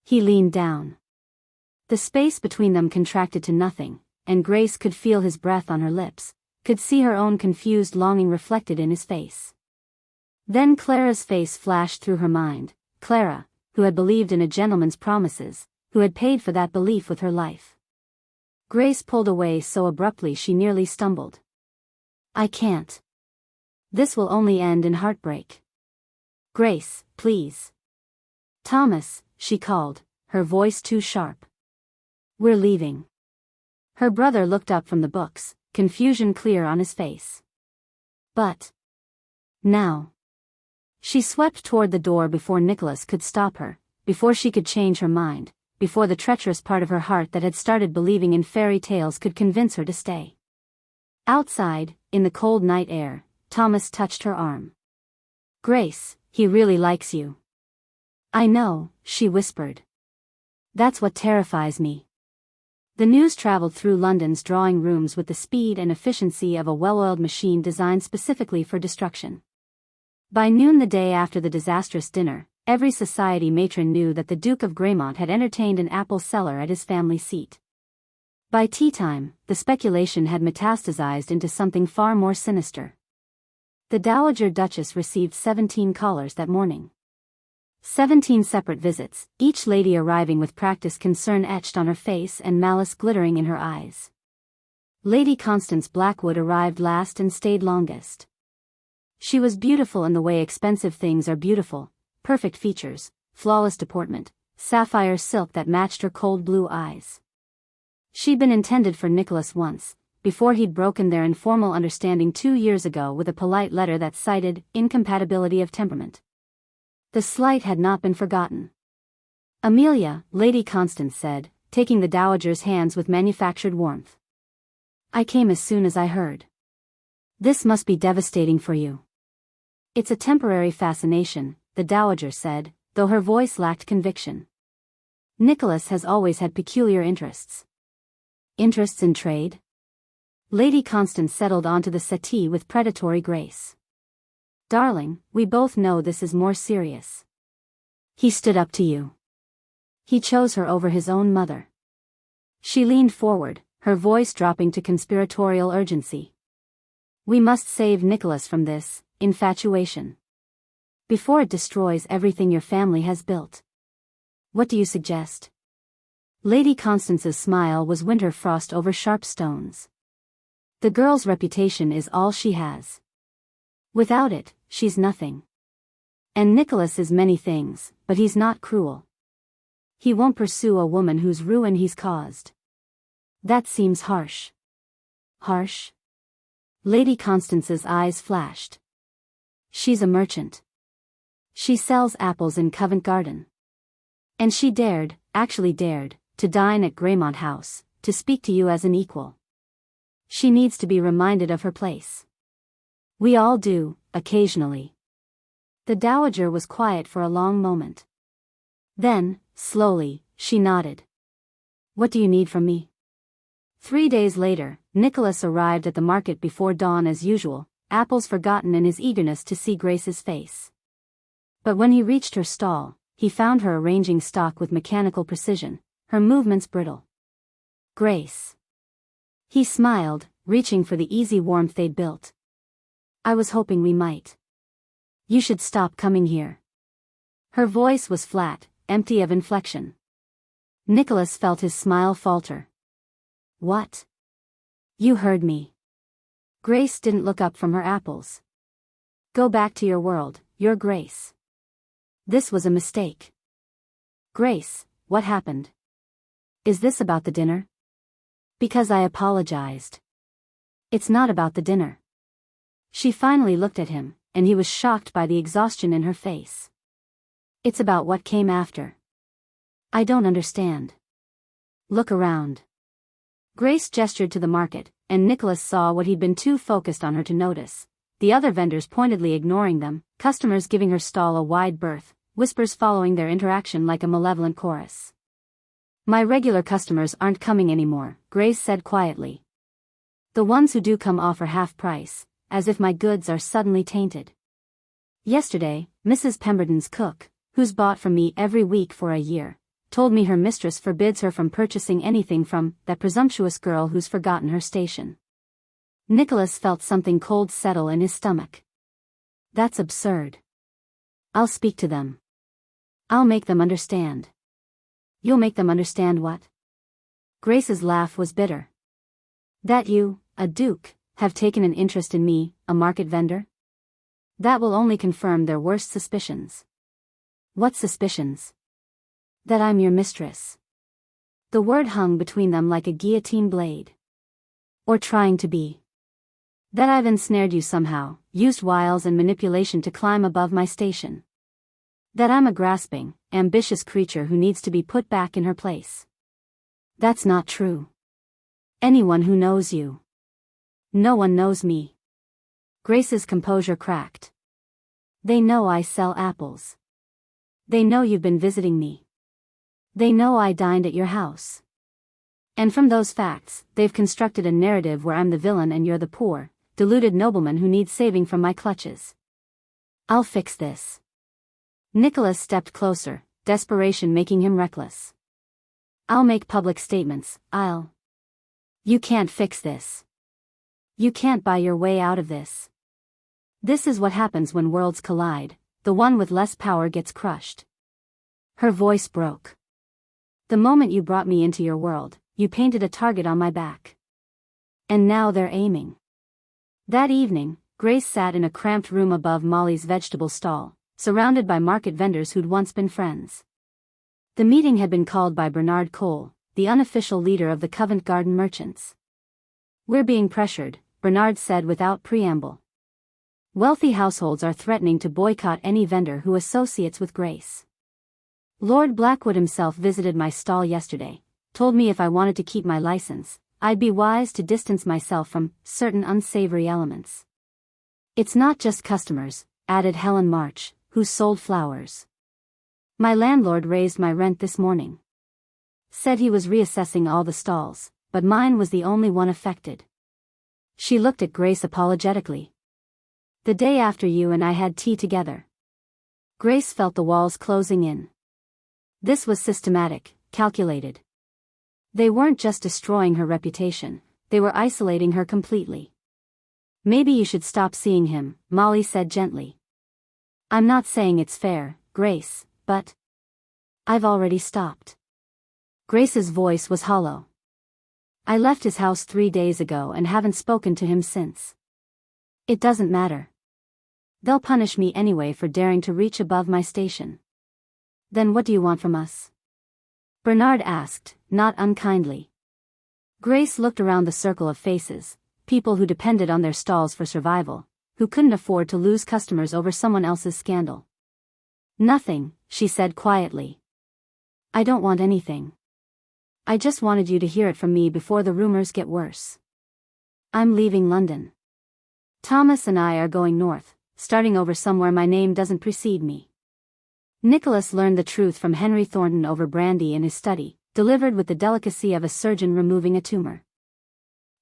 He leaned down. The space between them contracted to nothing, and Grace could feel his breath on her lips, could see her own confused longing reflected in his face. Then Clara's face flashed through her mind, Clara, who had believed in a gentleman's promises, who had paid for that belief with her life. Grace pulled away so abruptly she nearly stumbled. I can't. This will only end in heartbreak. Grace, please. Thomas, she called, her voice too sharp. We're leaving. Her brother looked up from the books, confusion clear on his face. But now. She swept toward the door before Nicholas could stop her, before she could change her mind, before the treacherous part of her heart that had started believing in fairy tales could convince her to stay. Outside, in the cold night air, Thomas touched her arm. Grace, he really likes you. I know, she whispered. That's what terrifies me. The news traveled through London's drawing rooms with the speed and efficiency of a well-oiled machine designed specifically for destruction. By noon the day after the disastrous dinner, every society matron knew that the Duke of Greymont had entertained an apple seller at his family seat. By tea time, the speculation had metastasized into something far more sinister. The Dowager Duchess received 17 callers that morning. 17 separate visits, each lady arriving with practiced concern etched on her face and malice glittering in her eyes. Lady Constance Blackwood arrived last and stayed longest. She was beautiful in the way expensive things are beautiful, perfect features, flawless deportment, sapphire silk that matched her cold blue eyes. She'd been intended for Nicholas once, before he'd broken their informal understanding 2 years ago with a polite letter that cited incompatibility of temperament. The slight had not been forgotten. Amelia, Lady Constance said, taking the dowager's hands with manufactured warmth. I came as soon as I heard. This must be devastating for you. It's a temporary fascination, the dowager said, though her voice lacked conviction. Nicholas has always had peculiar interests. Interests in trade? Lady Constance settled onto the settee with predatory grace. Darling, we both know this is more serious. He stood up to you. He chose her over his own mother. She leaned forward, her voice dropping to conspiratorial urgency. We must save Nicholas from this infatuation. Before it destroys everything your family has built. What do you suggest? Lady Constance's smile was winter frost over sharp stones. The girl's reputation is all she has. Without it, she's nothing. And Nicholas is many things, but he's not cruel. He won't pursue a woman whose ruin he's caused. That seems harsh. Harsh? Lady Constance's eyes flashed. She's a merchant. She sells apples in Covent Garden. And she actually dared, to dine at Greymont House, to speak to you as an equal. She needs to be reminded of her place. We all do, occasionally. The dowager was quiet for a long moment. Then, slowly, she nodded. What do you need from me? 3 days later, Nicholas arrived at the market before dawn as usual, apples forgotten in his eagerness to see Grace's face. But when he reached her stall, he found her arranging stock with mechanical precision, her movements brittle. Grace. He smiled, reaching for the easy warmth they'd built. I was hoping we might. You should stop coming here. Her voice was flat, empty of inflection. Nicholas felt his smile falter. What? You heard me. Grace didn't look up from her apples. Go back to your world, your Grace. This was a mistake. Grace, what happened? Is this about the dinner? Because I apologized. It's not about the dinner. She finally looked at him, and he was shocked by the exhaustion in her face. It's about what came after. I don't understand. Look around. Grace gestured to the market, and Nicholas saw what he'd been too focused on her to notice. The other vendors pointedly ignoring them, customers giving her stall a wide berth, whispers following their interaction like a malevolent chorus. My regular customers aren't coming anymore, Grace said quietly. The ones who do come offer half price, as if my goods are suddenly tainted. Yesterday, Mrs. Pemberton's cook, who's bought from me every week for a year, told me her mistress forbids her from purchasing anything from that presumptuous girl who's forgotten her station. Nicholas felt something cold settle in his stomach. That's absurd. I'll speak to them. I'll make them understand. You'll make them understand what? Grace's laugh was bitter. That you, a duke, have taken an interest in me, a market vendor? That will only confirm their worst suspicions. What suspicions? That I'm your mistress. The word hung between them like a guillotine blade. Or trying to be. That I've ensnared you somehow, used wiles and manipulation to climb above my station. That I'm a grasping, ambitious creature who needs to be put back in her place. That's not true. Anyone who knows you. No one knows me. Grace's composure cracked. They know I sell apples. They know you've been visiting me. They know I dined at your house. And from those facts, they've constructed a narrative where I'm the villain and you're the poor, deluded nobleman who needs saving from my clutches. I'll fix this. Nicholas stepped closer, desperation making him reckless. I'll make public statements, You can't fix this. You can't buy your way out of this. This is what happens when worlds collide, the one with less power gets crushed. Her voice broke. The moment you brought me into your world, you painted a target on my back. And now they're aiming. That evening, Grace sat in a cramped room above Molly's vegetable stall, surrounded by market vendors who'd once been friends. The meeting had been called by Bernard Cole, the unofficial leader of the Covent Garden merchants. We're being pressured, Bernard said without preamble. Wealthy households are threatening to boycott any vendor who associates with Grace. Lord Blackwood himself visited my stall yesterday, told me if I wanted to keep my license, I'd be wise to distance myself from certain unsavory elements. It's not just customers, added Helen March, who sold flowers. My landlord raised my rent this morning. Said he was reassessing all the stalls, but mine was the only one affected. She looked at Grace apologetically. The day after you and I had tea together. Grace felt the walls closing in. This was systematic, calculated. They weren't just destroying her reputation, they were isolating her completely. Maybe you should stop seeing him, Molly said gently. I'm not saying it's fair, Grace, but I've already stopped. Grace's voice was hollow. I left his house 3 days ago and haven't spoken to him since. It doesn't matter. They'll punish me anyway for daring to reach above my station. Then what do you want from us? Bernard asked, not unkindly. Grace looked around the circle of faces, people who depended on their stalls for survival, who couldn't afford to lose customers over someone else's scandal. Nothing, she said quietly. I don't want anything. I just wanted you to hear it from me before the rumors get worse. I'm leaving London. Thomas and I are going north, starting over somewhere my name doesn't precede me. Nicholas learned the truth from Henry Thornton over brandy in his study, delivered with the delicacy of a surgeon removing a tumor.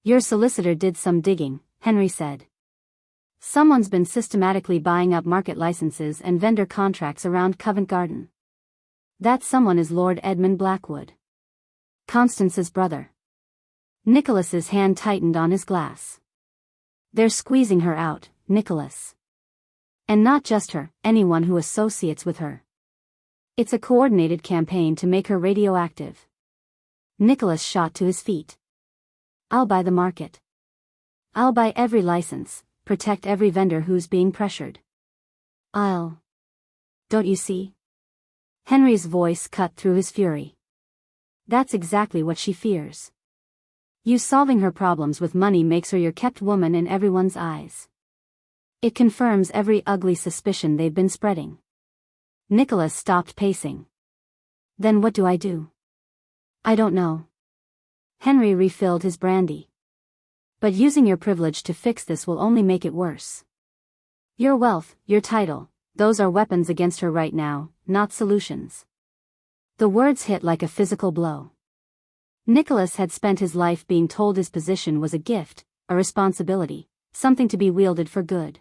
Your solicitor did some digging, Henry said. Someone's been systematically buying up market licenses and vendor contracts around Covent Garden. That someone is Lord Edmund Blackwood. Constance's brother. Nicholas's hand tightened on his glass. They're squeezing her out, Nicholas. And not just her, anyone who associates with her. It's a coordinated campaign to make her radioactive. Nicholas shot to his feet. I'll buy the market. I'll buy every license, protect every vendor who's being pressured. Don't you see? Henry's voice cut through his fury. That's exactly what she fears. You solving her problems with money makes her your kept woman in everyone's eyes. It confirms every ugly suspicion they've been spreading. Nicholas stopped pacing. Then what do I do? I don't know. Henry refilled his brandy. But using your privilege to fix this will only make it worse. Your wealth, your title, those are weapons against her right now, not solutions. The words hit like a physical blow. Nicholas had spent his life being told his position was a gift, a responsibility, something to be wielded for good.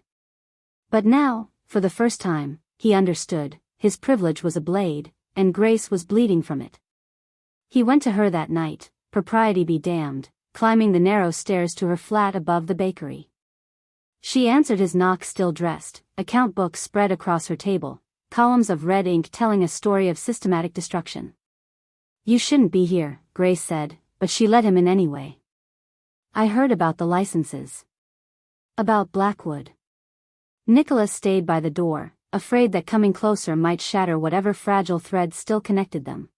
But now, for the first time, he understood, his privilege was a blade, and Grace was bleeding from it. He went to her that night, propriety be damned, climbing the narrow stairs to her flat above the bakery. She answered his knock still dressed, account books spread across her table, columns of red ink telling a story of systematic destruction. You shouldn't be here, Grace said, but she let him in anyway. I heard about the licenses. About Blackwood. Nicholas stayed by the door, afraid that coming closer might shatter whatever fragile thread still connected them.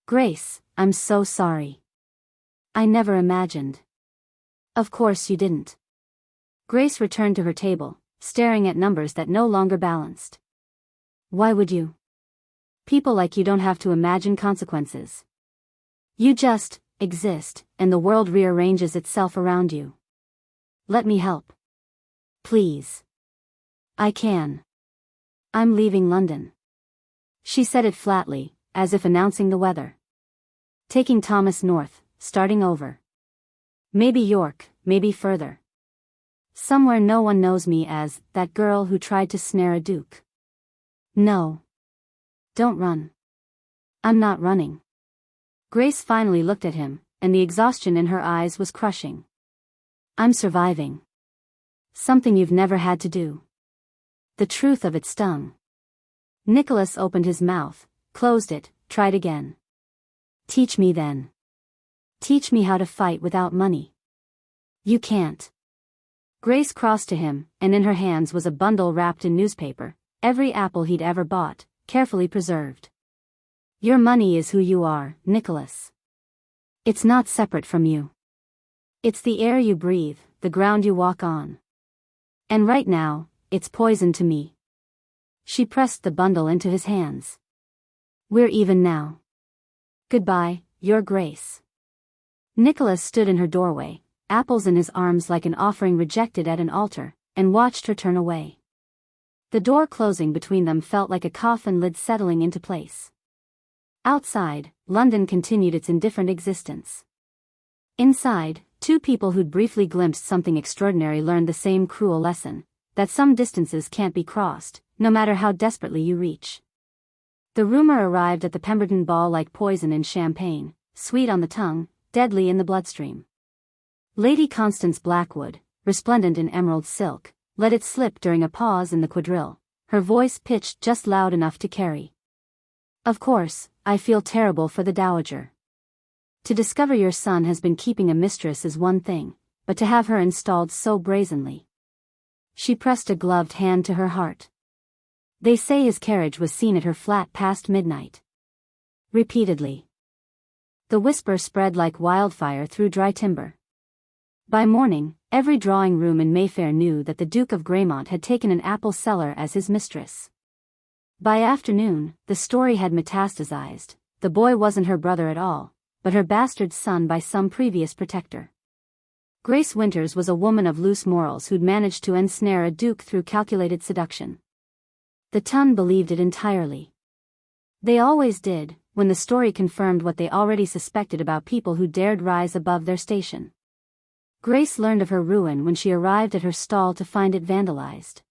"Grace, I'm so sorry. I never imagined." "Of course you didn't." Grace returned to her table, staring at numbers that no longer balanced. "Why would you? People like you don't have to imagine consequences. You just exist, and the world rearranges itself around you. Let me help. Please." "I can. I'm leaving London." She said it flatly, as if announcing the weather. "Taking Thomas north, starting over. Maybe York, maybe further. Somewhere no one knows me as that girl who tried to snare a duke." "No. Don't run." "I'm not running." Grace finally looked at him, and the exhaustion in her eyes was crushing. "I'm surviving. Something you've never had to do." The truth of it stung. Nicholas opened his mouth, closed it, tried again. "Teach me then. Teach me how to fight without money." "You can't." Grace crossed to him, and in her hands was a bundle wrapped in newspaper, every apple he'd ever bought, carefully preserved. "Your money is who you are, Nicholas. It's not separate from you. It's the air you breathe, the ground you walk on. And right now, it's poison to me." She pressed the bundle into his hands. "We're even now. Goodbye, Your Grace." Nicholas stood in her doorway, apples in his arms like an offering rejected at an altar, and watched her turn away. The door closing between them felt like a coffin lid settling into place. Outside, London continued its indifferent existence. Inside, two people who'd briefly glimpsed something extraordinary learned the same cruel lesson, that some distances can't be crossed, no matter how desperately you reach. The rumor arrived at the Pemberton ball like poison in champagne, sweet on the tongue, deadly in the bloodstream. Lady Constance Blackwood, resplendent in emerald silk, let it slip during a pause in the quadrille, her voice pitched just loud enough to carry. "Of course, I feel terrible for the dowager. To discover your son has been keeping a mistress is one thing, but to have her installed so brazenly." She pressed a gloved hand to her heart. "They say his carriage was seen at her flat past midnight." Repeatedly. The whisper spread like wildfire through dry timber. By morning, every drawing room in Mayfair knew that the Duke of Greymont had taken an apple seller as his mistress. By afternoon, the story had metastasized. The boy wasn't her brother at all, but her bastard son by some previous protector. Grace Winters was a woman of loose morals who'd managed to ensnare a duke through calculated seduction. The Ton believed it entirely. They always did, when the story confirmed what they already suspected about people who dared rise above their station. Grace learned of her ruin when she arrived at her stall to find it vandalized.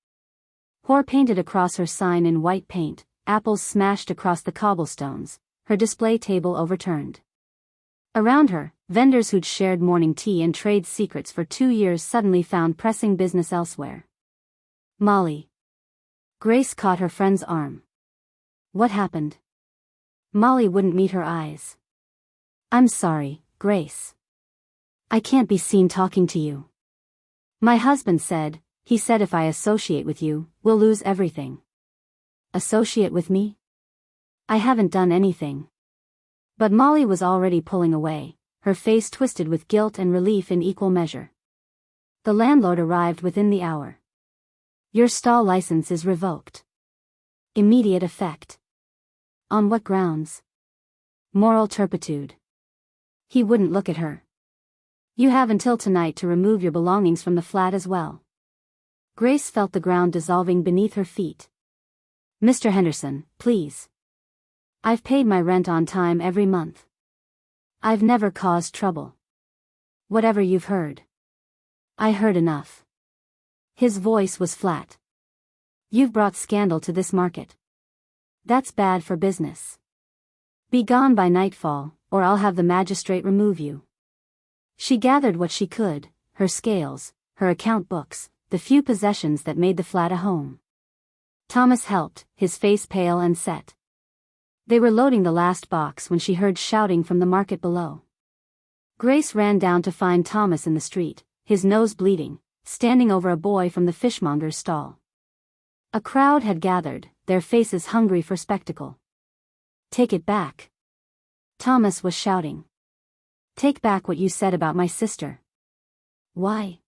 Whore painted across her sign in white paint, apples smashed across the cobblestones, her display table overturned. Around her, vendors who'd shared morning tea and trade secrets for 2 years suddenly found pressing business elsewhere. "Molly." Grace caught her friend's arm. "What happened?" Molly wouldn't meet her eyes. "I'm sorry, Grace. I can't be seen talking to you. My husband said, he said if I associate with you, we'll lose everything." "Associate with me? I haven't done anything." But Molly was already pulling away, her face twisted with guilt and relief in equal measure. The landlord arrived within the hour. "Your stall license is revoked. Immediate effect." "On what grounds?" "Moral turpitude." He wouldn't look at her. "You have until tonight to remove your belongings from the flat as well." Grace felt the ground dissolving beneath her feet. "Mr. Henderson, please. I've paid my rent on time every month. I've never caused trouble. Whatever you've heard. I heard enough." His voice was flat. "You've brought scandal to this market. That's bad for business. Be gone by nightfall, or I'll have the magistrate remove you." She gathered what she could, her scales, her account books, the few possessions that made the flat a home. Thomas helped, his face pale and set. They were loading the last box when she heard shouting from the market below. Grace ran down to find Thomas in the street, his nose bleeding, standing over a boy from the fishmonger's stall. A crowd had gathered, their faces hungry for spectacle. "Take it back!" Thomas was shouting. "Take back what you said about my sister." "Why?"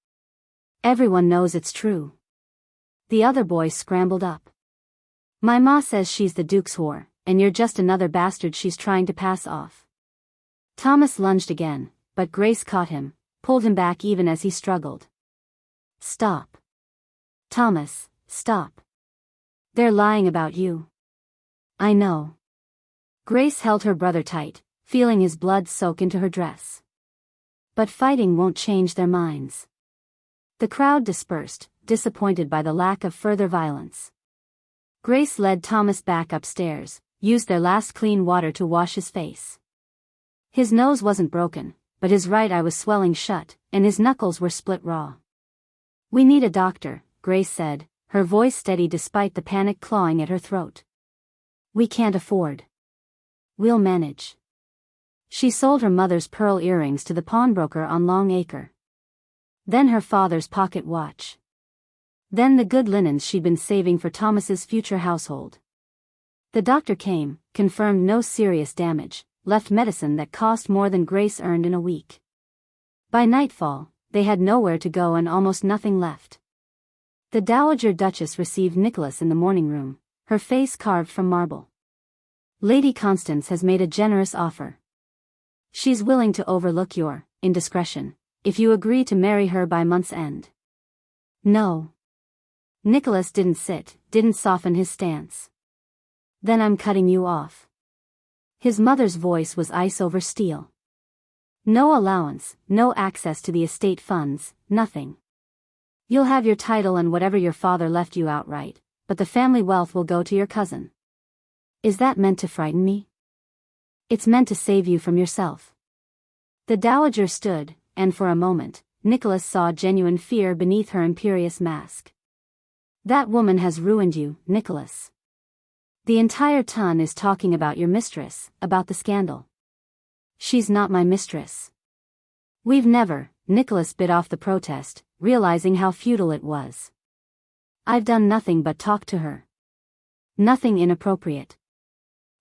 "Everyone knows it's true." The other boy scrambled up. "My ma says she's the Duke's whore, and you're just another bastard she's trying to pass off." Thomas lunged again, but Grace caught him, pulled him back even as he struggled. "Stop. Thomas, stop. They're lying about you." "I know." Grace held her brother tight, feeling his blood soak into her dress. "But fighting won't change their minds." The crowd dispersed, disappointed by the lack of further violence. Grace led Thomas back upstairs, used their last clean water to wash his face. His nose wasn't broken, but his right eye was swelling shut, and his knuckles were split raw. "We need a doctor," Grace said, her voice steady despite the panic clawing at her throat. "We can't afford. We'll manage." She sold her mother's pearl earrings to the pawnbroker on Long Acre. Then her father's pocket watch. Then the good linens she'd been saving for Thomas's future household. The doctor came, confirmed no serious damage, left medicine that cost more than Grace earned in a week. By nightfall, they had nowhere to go and almost nothing left. The Dowager Duchess received Nicholas in the morning room, her face carved from marble. "Lady Constance has made a generous offer. She's willing to overlook your indiscretion, if you agree to marry her by month's end." "No." Nicholas didn't soften his stance. "Then I'm cutting you off." His mother's voice was ice over steel. "No allowance, no access to the estate funds, nothing. You'll have your title and whatever your father left you outright, but the family wealth will go to your cousin." "Is that meant to frighten me?" "It's meant to save you from yourself." The dowager stood, and for a moment, Nicholas saw genuine fear beneath her imperious mask. "That woman has ruined you, Nicholas. The entire town is talking about your mistress, about the scandal." "She's not my mistress." "We've never," Nicholas bit off the protest, realizing how futile it was. "I've done nothing but talk to her. Nothing inappropriate.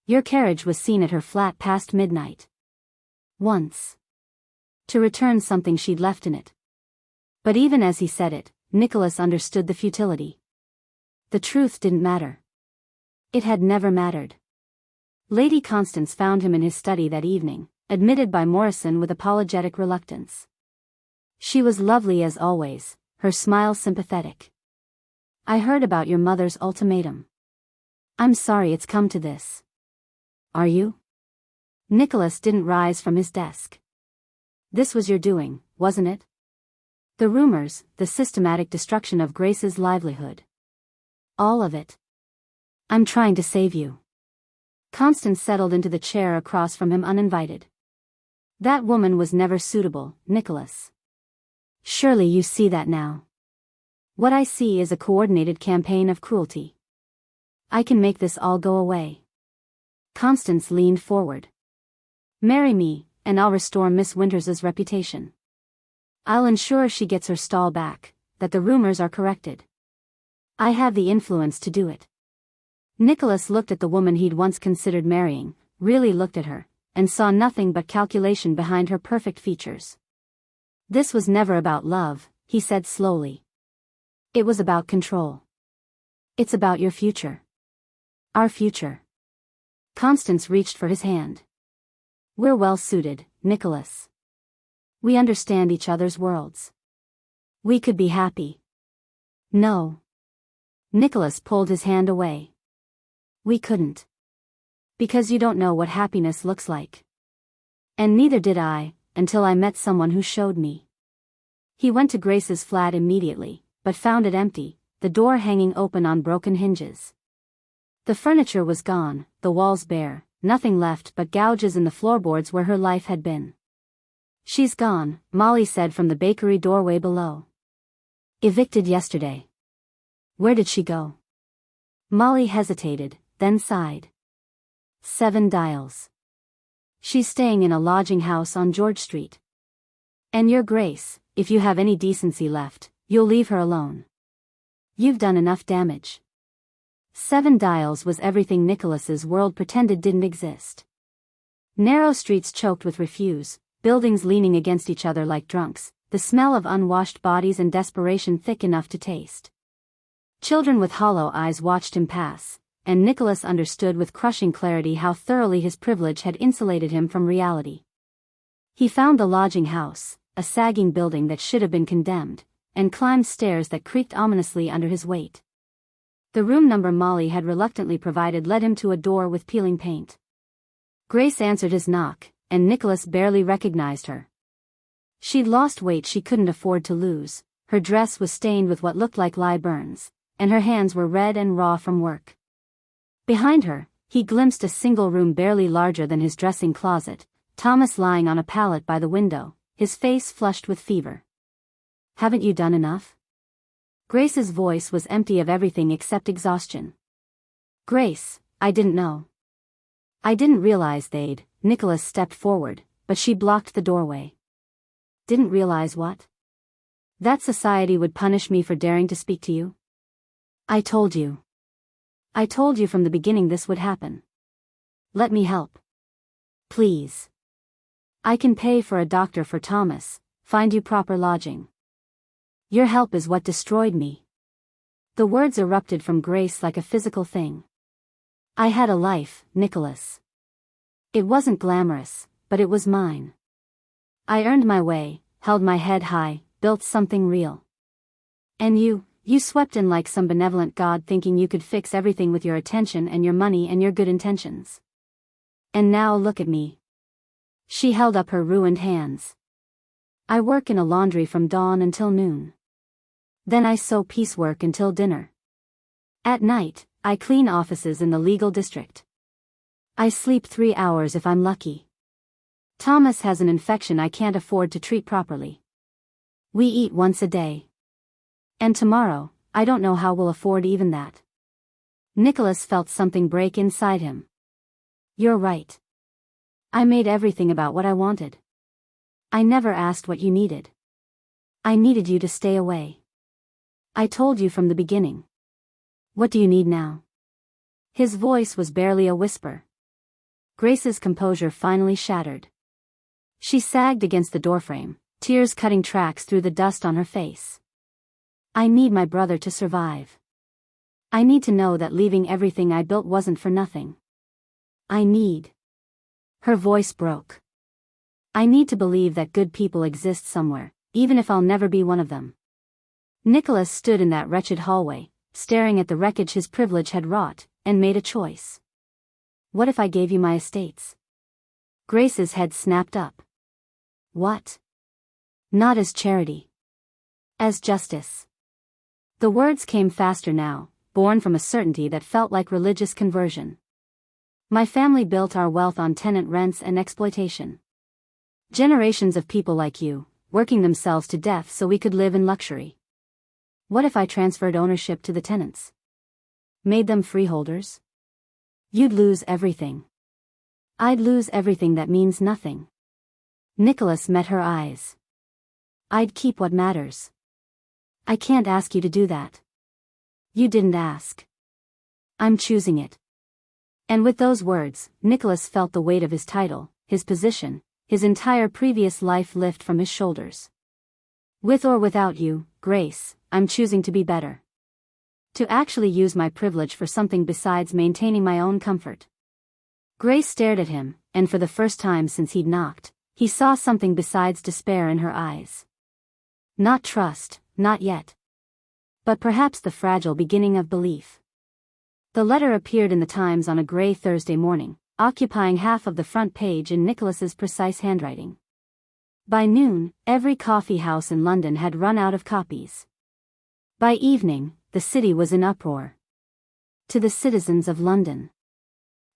Your carriage was seen at her flat past midnight. Once. To return something she'd left in it." But even as he said it, Nicholas understood the futility. The truth didn't matter. It had never mattered. Lady Constance found him in his study that evening, admitted by Morrison with apologetic reluctance. She was lovely as always, her smile sympathetic. "I heard about your mother's ultimatum. I'm sorry it's come to this." "Are you?" Nicholas didn't rise from his desk. "This was your doing, wasn't it? The rumors, the systematic destruction of Grace's livelihood. All of it. I'm trying to save you." Constance settled into the chair across from him uninvited. "That woman was never suitable, Nicholas. Surely you see that now." "What I see is a coordinated campaign of cruelty. I can make this all go away." Constance leaned forward. "Marry me, and I'll restore Miss Winters's reputation. I'll ensure she gets her stall back, that the rumors are corrected. I have the influence to do it." Nicholas looked at the woman he'd once considered marrying, really looked at her, and saw nothing but calculation behind her perfect features. "This was never about love," he said slowly. "It was about control. It's about your future. Our future." Constance reached for his hand. "We're well suited, Nicholas. We understand each other's worlds. We could be happy." "No." Nicholas pulled his hand away. "We couldn't. Because you don't know what happiness looks like. And neither did I, until I met someone who showed me." He went to Grace's flat immediately, but found it empty, the door hanging open on broken hinges. The furniture was gone, the walls bare, nothing left but gouges in the floorboards where her life had been. "She's gone," Molly said from the bakery doorway below. "Evicted yesterday." "Where did she go?" Molly hesitated, then sighed. 7 Dials. She's staying in a lodging house on George Street. And your Grace, if you have any decency left, you'll leave her alone. You've done enough damage. 7 dials was everything Nicholas's world pretended didn't exist. Narrow streets choked with refuse, buildings leaning against each other like drunks, the smell of unwashed bodies and desperation thick enough to taste. Children with hollow eyes watched him pass, and Nicholas understood with crushing clarity how thoroughly his privilege had insulated him from reality. He found the lodging house, a sagging building that should have been condemned, and climbed stairs that creaked ominously under his weight. The room number Molly had reluctantly provided led him to a door with peeling paint. Grace answered his knock, and Nicholas barely recognized her. She'd lost weight she couldn't afford to lose, her dress was stained with what looked like lye burns, and her hands were red and raw from work. Behind her, he glimpsed a single room barely larger than his dressing closet, Thomas lying on a pallet by the window, his face flushed with fever. "Haven't you done enough?" Grace's voice was empty of everything except exhaustion. "Grace, I didn't know. I didn't realize they'd..." Nicholas stepped forward, but she blocked the doorway. "Didn't realize what?" "That society would punish me for daring to speak to you." I told you from the beginning this would happen. Let me help. Please. I can pay for a doctor for Thomas, find you proper lodging. Your help is what destroyed me." The words erupted from Grace like a physical thing. "I had a life, Nicholas. It wasn't glamorous, but it was mine. I earned my way, held my head high, built something real. And you swept in like some benevolent god thinking you could fix everything with your attention and your money and your good intentions. And now look at me." She held up her ruined hands. "I work in a laundry from dawn until noon. Then I sew piecework until dinner. At night, I clean offices in the legal district. I sleep 3 hours if I'm lucky. Thomas has an infection I can't afford to treat properly. We eat once a day. And tomorrow, I don't know how we'll afford even that." Nicholas felt something break inside him. "You're right. I made everything about what I wanted. I never asked what you needed. I needed you to stay away. I told you from the beginning. What do you need now?" His voice was barely a whisper. Grace's composure finally shattered. She sagged against the doorframe, tears cutting tracks through the dust on her face. "I need my brother to survive. I need to know that leaving everything I built wasn't for nothing. I need..." Her voice broke. "I need to believe that good people exist somewhere, even if I'll never be one of them." Nicholas stood in that wretched hallway, staring at the wreckage his privilege had wrought, and made a choice. "What if I gave you my estates?" Grace's head snapped up. "What?" "Not as charity. As justice." The words came faster now, born from a certainty that felt like religious conversion. "My family built our wealth on tenant rents and exploitation. Generations of people like you, working themselves to death so we could live in luxury. What if I transferred ownership to the tenants? Made them freeholders? You'd lose everything. I'd lose everything that means nothing." Nicholas met her eyes. "I'd keep what matters. I can't ask you to do that. You didn't ask. I'm choosing it." And with those words, Nicholas felt the weight of his title, his position, his entire previous life lift from his shoulders. "With or without you, Grace, I'm choosing to be better. To actually use my privilege for something besides maintaining my own comfort." Grace stared at him, and for the first time since he'd knocked, he saw something besides despair in her eyes. Not trust, not yet. But perhaps the fragile beginning of belief. The letter appeared in the Times on a grey Thursday morning, occupying half of the front page in Nicholas's precise handwriting. By noon, every coffee house in London had run out of copies. By evening, the city was in uproar. To the citizens of London.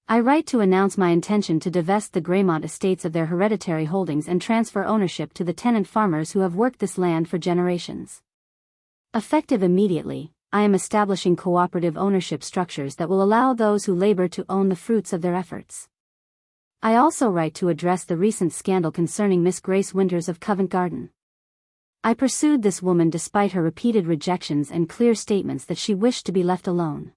I write to announce my intention to divest the Greymont estates of their hereditary holdings and transfer ownership to the tenant farmers who have worked this land for generations. Effective immediately, I am establishing cooperative ownership structures that will allow those who labor to own the fruits of their efforts. I also write to address the recent scandal concerning Miss Grace Winters of Covent Garden. I pursued this woman despite her repeated rejections and clear statements that she wished to be left alone.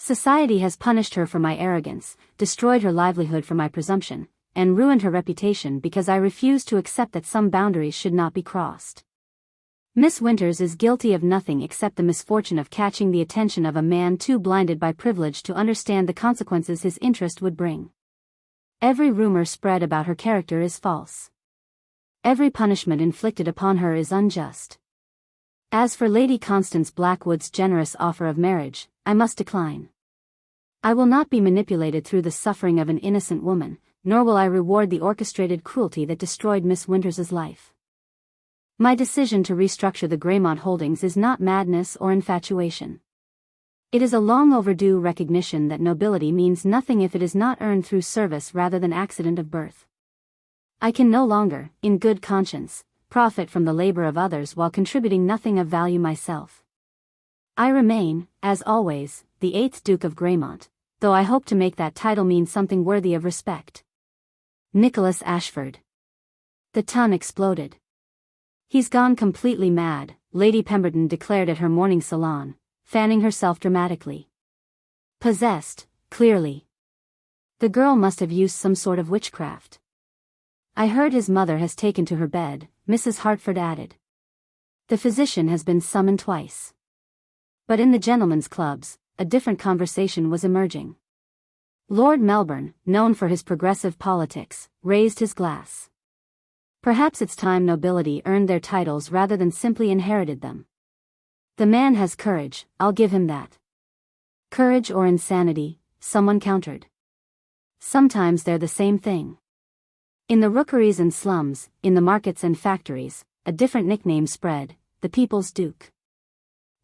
Society has punished her for my arrogance, destroyed her livelihood for my presumption, and ruined her reputation because I refuse to accept that some boundaries should not be crossed. Miss Winters is guilty of nothing except the misfortune of catching the attention of a man too blinded by privilege to understand the consequences his interest would bring. Every rumor spread about her character is false. Every punishment inflicted upon her is unjust. As for Lady Constance Blackwood's generous offer of marriage, I must decline. I will not be manipulated through the suffering of an innocent woman, nor will I reward the orchestrated cruelty that destroyed Miss Winters's life. My decision to restructure the Greymont holdings is not madness or infatuation. It is a long overdue recognition that nobility means nothing if it is not earned through service rather than accident of birth. I can no longer, in good conscience, profit from the labor of others while contributing nothing of value myself. I remain, as always, the 8th Duke of Greymont, though I hope to make that title mean something worthy of respect. Nicholas Ashford. The ton exploded. He's gone completely mad, Lady Pemberton declared at her morning salon, fanning herself dramatically. Possessed, clearly. The girl must have used some sort of witchcraft. I heard his mother has taken to her bed, Mrs. Hartford added. The physician has been summoned twice. But in the gentlemen's clubs, a different conversation was emerging. Lord Melbourne, known for his progressive politics, raised his glass. Perhaps it's time nobility earned their titles rather than simply inherited them. The man has courage, I'll give him that. Courage or insanity, someone countered. Sometimes they're the same thing. In the rookeries and slums, in the markets and factories, a different nickname spread, the People's Duke.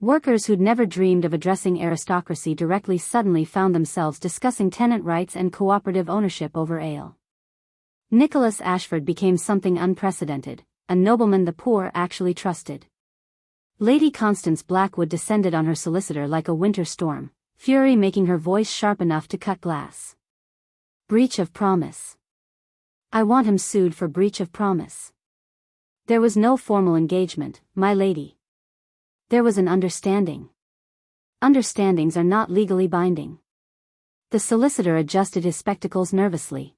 Workers who'd never dreamed of addressing aristocracy directly suddenly found themselves discussing tenant rights and cooperative ownership over ale. Nicholas Ashford became something unprecedented, a nobleman the poor actually trusted. Lady Constance Blackwood descended on her solicitor like a winter storm, fury making her voice sharp enough to cut glass. Breach of promise. I want him sued for breach of promise. There was no formal engagement, my lady. There was an understanding. Understandings are not legally binding. The solicitor adjusted his spectacles nervously.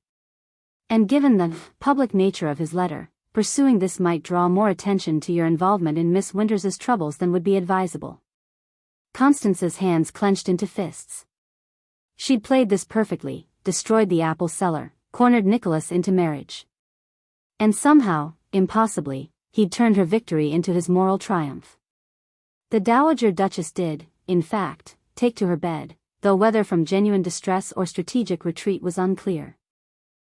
And given the public nature of his letter, pursuing this might draw more attention to your involvement in Miss Winters's troubles than would be advisable. Constance's hands clenched into fists. She'd played this perfectly, destroyed the apple cellar, cornered Nicholas into marriage. And somehow, impossibly, he'd turned her victory into his moral triumph. The Dowager Duchess did, in fact, take to her bed, though whether from genuine distress or strategic retreat was unclear.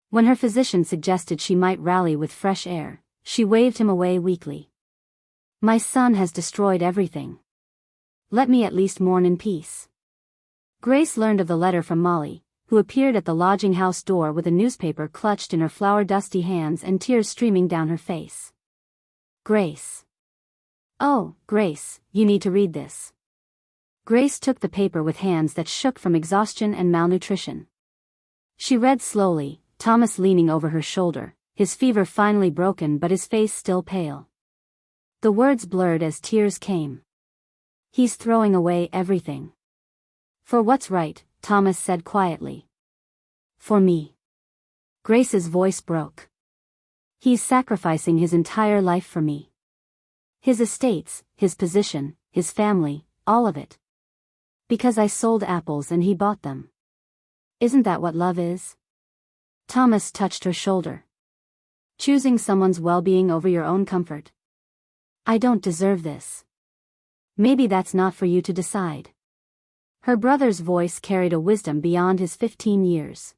When her physician suggested she might rally with fresh air, she waved him away weakly. My son has destroyed everything. Let me at least mourn in peace. Grace learned of the letter from Molly, who appeared at the lodging-house door with a newspaper clutched in her flour-dusty hands and tears streaming down her face. Grace. Oh, Grace, you need to read this. Grace took the paper with hands that shook from exhaustion and malnutrition. She read slowly, Thomas leaning over her shoulder, his fever finally broken but his face still pale. The words blurred as tears came. He's throwing away everything. For what's right, Thomas said quietly. For me. Grace's voice broke. He's sacrificing his entire life for me. His estates, his position, his family, all of it. Because I sold apples and he bought them. Isn't that what love is? Thomas touched her shoulder. Choosing someone's well-being over your own comfort. I don't deserve this. Maybe that's not for you to decide. Her brother's voice carried a wisdom beyond his 15 years.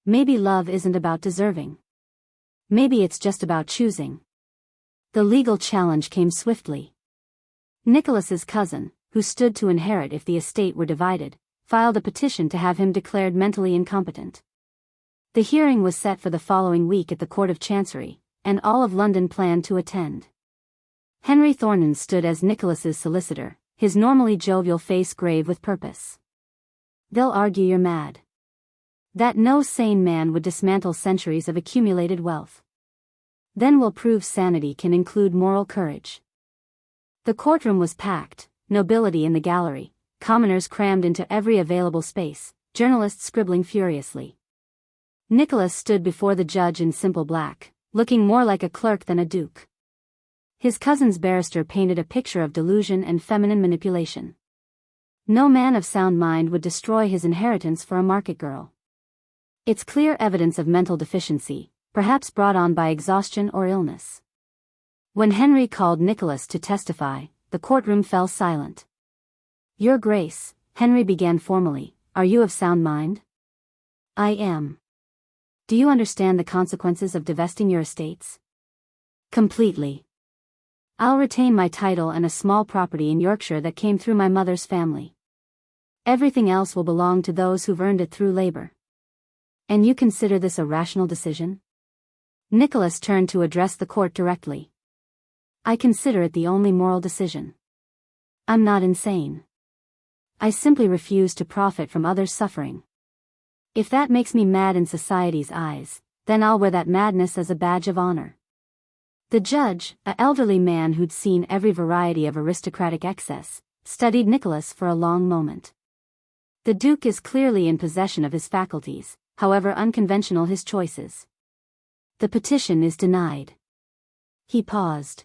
Maybe love isn't about deserving. Maybe it's just about choosing. The legal challenge came swiftly. Nicholas's cousin, who stood to inherit if the estate were divided, filed a petition to have him declared mentally incompetent. The hearing was set for the following week at the Court of Chancery, and all of London planned to attend. Henry Thornton stood as Nicholas's solicitor, his normally jovial face grave with purpose. They'll argue you're mad. That no sane man would dismantle centuries of accumulated wealth. Then we'll prove sanity can include moral courage. The courtroom was packed, nobility in the gallery, commoners crammed into every available space, journalists scribbling furiously. Nicholas stood before the judge in simple black, looking more like a clerk than a duke. His cousin's barrister painted a picture of delusion and feminine manipulation. No man of sound mind would destroy his inheritance for a market girl. It's clear evidence of mental deficiency, perhaps brought on by exhaustion or illness. When Henry called Nicholas to testify, the courtroom fell silent. Your Grace, Henry began formally, are you of sound mind? I am. Do you understand the consequences of divesting your estates? Completely. I'll retain my title and a small property in Yorkshire that came through my mother's family. Everything else will belong to those who've earned it through labor. And you consider this a rational decision? Nicholas turned to address the court directly. I consider it the only moral decision. I'm not insane. I simply refuse to profit from others' suffering. If that makes me mad in society's eyes, then I'll wear that madness as a badge of honor. The judge, an elderly man who'd seen every variety of aristocratic excess, studied Nicholas for a long moment. The Duke is clearly in possession of his faculties, however unconventional his choices. The petition is denied. He paused.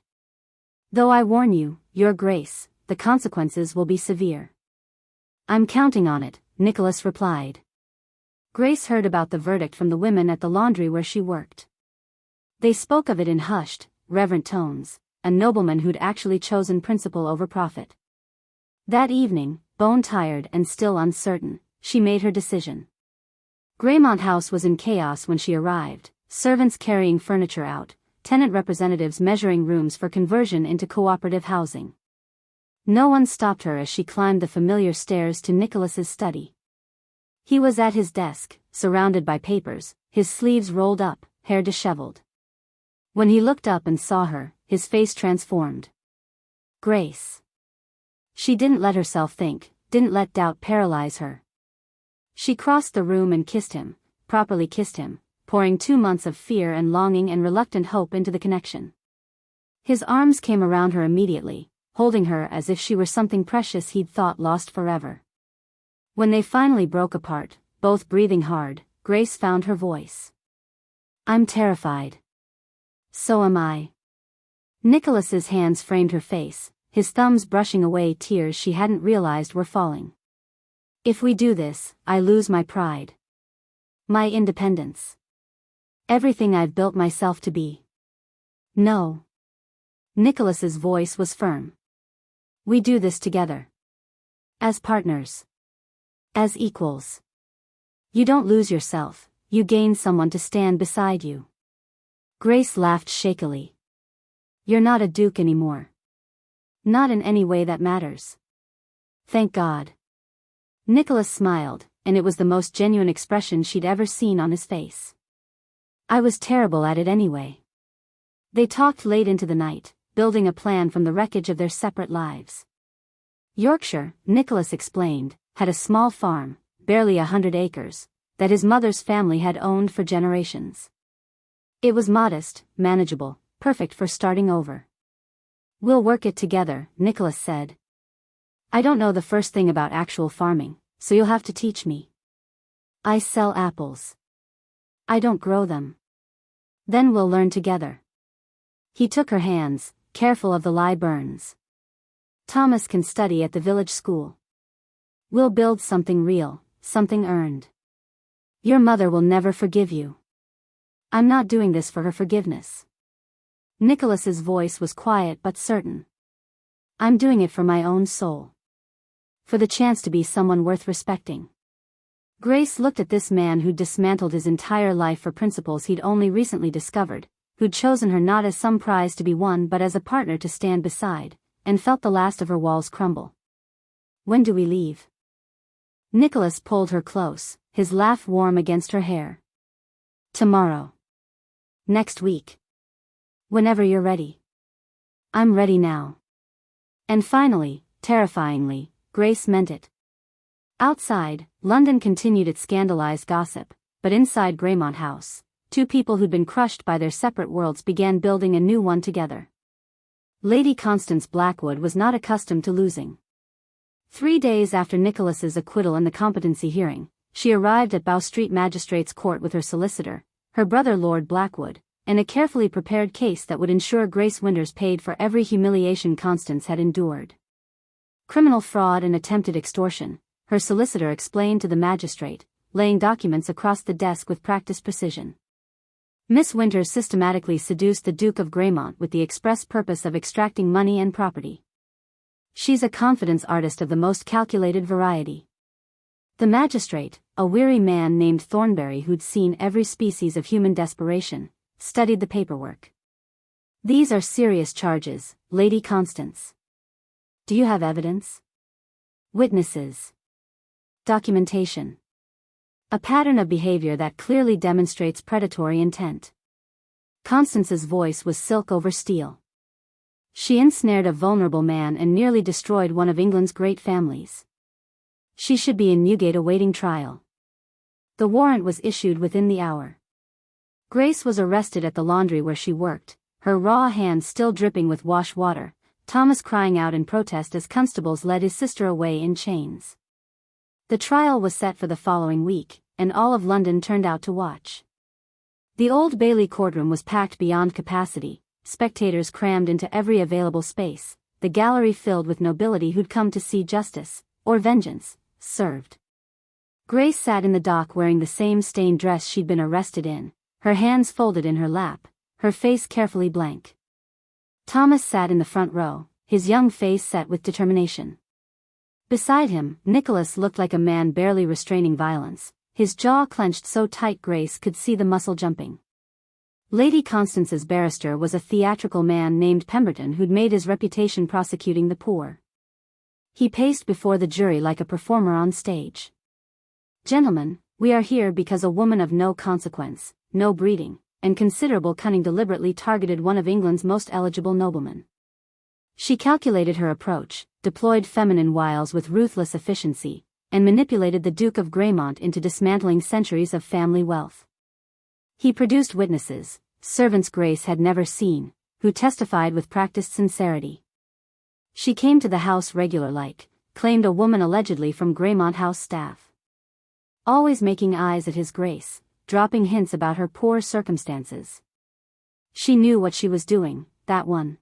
Though I warn you, Your Grace, the consequences will be severe. I'm counting on it, Nicholas replied. Grace heard about the verdict from the women at the laundry where she worked. They spoke of it in hushed, reverent tones, a nobleman who'd actually chosen principle over profit. That evening, bone-tired and still uncertain, she made her decision. Greymont House was in chaos when she arrived, servants carrying furniture out, tenant representatives measuring rooms for conversion into cooperative housing. No one stopped her as she climbed the familiar stairs to Nicholas's study. He was at his desk, surrounded by papers, his sleeves rolled up, hair disheveled. When he looked up and saw her, his face transformed. Grace. She didn't let herself think, didn't let doubt paralyze her. She crossed the room and kissed him, properly kissed him, pouring 2 months of fear and longing and reluctant hope into the connection. His arms came around her immediately, holding her as if she were something precious he'd thought lost forever. When they finally broke apart, both breathing hard, Grace found her voice. I'm terrified. So am I. Nicholas's hands framed her face, his thumbs brushing away tears she hadn't realized were falling. If we do this, I lose my pride. My independence. Everything I've built myself to be. No. Nicholas's voice was firm. We do this together. As partners. As equals. You don't lose yourself, you gain someone to stand beside you. Grace laughed shakily. You're not a duke anymore. Not in any way that matters. Thank God. Nicholas smiled, and it was the most genuine expression she'd ever seen on his face. I was terrible at it anyway. They talked late into the night, building a plan from the wreckage of their separate lives. Yorkshire, Nicholas explained, had a small farm, barely 100 acres, that his mother's family had owned for generations. It was modest, manageable, perfect for starting over. We'll work it together, Nicholas said. I don't know the first thing about actual farming, so you'll have to teach me. I sell apples. I don't grow them. Then we'll learn together. He took her hands, careful of the lye burns. Thomas can study at the village school. We'll build something real, something earned. Your mother will never forgive you. I'm not doing this for her forgiveness. Nicholas's voice was quiet but certain. I'm doing it for my own soul. For the chance to be someone worth respecting. Grace looked at this man who'd dismantled his entire life for principles he'd only recently discovered, who'd chosen her not as some prize to be won but as a partner to stand beside, and felt the last of her walls crumble. When do we leave? Nicholas pulled her close, his laugh warm against her hair. Tomorrow. Next week. Whenever you're ready. I'm ready now. And finally, terrifyingly, Grace meant it. Outside, London continued its scandalized gossip, but inside Greymont House, two people who'd been crushed by their separate worlds began building a new one together. Lady Constance Blackwood was not accustomed to losing. 3 days after Nicholas's acquittal in the competency hearing, she arrived at Bow Street Magistrates' Court with her solicitor, her brother Lord Blackwood, and a carefully prepared case that would ensure Grace Winters paid for every humiliation Constance had endured. Criminal fraud and attempted extortion, her solicitor explained to the magistrate, laying documents across the desk with practiced precision. Miss Winters systematically seduced the Duke of Greymont with the express purpose of extracting money and property. She's a confidence artist of the most calculated variety. The magistrate, a weary man named Thornbury who'd seen every species of human desperation, studied the paperwork. These are serious charges, Lady Constance. Do you have evidence? Witnesses? Documentation? A pattern of behavior that clearly demonstrates predatory intent. Constance's voice was silk over steel. She ensnared a vulnerable man and nearly destroyed one of England's great families. She should be in Newgate awaiting trial. The warrant was issued within the hour. Grace was arrested at the laundry where she worked, her raw hands still dripping with wash water, Thomas crying out in protest as constables led his sister away in chains. The trial was set for the following week, and all of London turned out to watch. The Old Bailey courtroom was packed beyond capacity, spectators crammed into every available space, the gallery filled with nobility who'd come to see justice, or vengeance, served. Grace sat in the dock wearing the same stained dress she'd been arrested in, her hands folded in her lap, her face carefully blank. Thomas sat in the front row, his young face set with determination. Beside him, Nicholas looked like a man barely restraining violence, his jaw clenched so tight Grace could see the muscle jumping. Lady Constance's barrister was a theatrical man named Pemberton who'd made his reputation prosecuting the poor. He paced before the jury like a performer on stage. "Gentlemen, we are here because a woman of no consequence, no breeding, and considerable cunning deliberately targeted one of England's most eligible noblemen. She calculated her approach, deployed feminine wiles with ruthless efficiency, and manipulated the Duke of Greymont into dismantling centuries of family wealth. He produced witnesses, servants Grace had never seen, who testified with practiced sincerity. She came to the house regular-like, claimed a woman allegedly from Greymont House staff. Always making eyes at his Grace, dropping hints about her poor circumstances. She knew what she was doing, that one.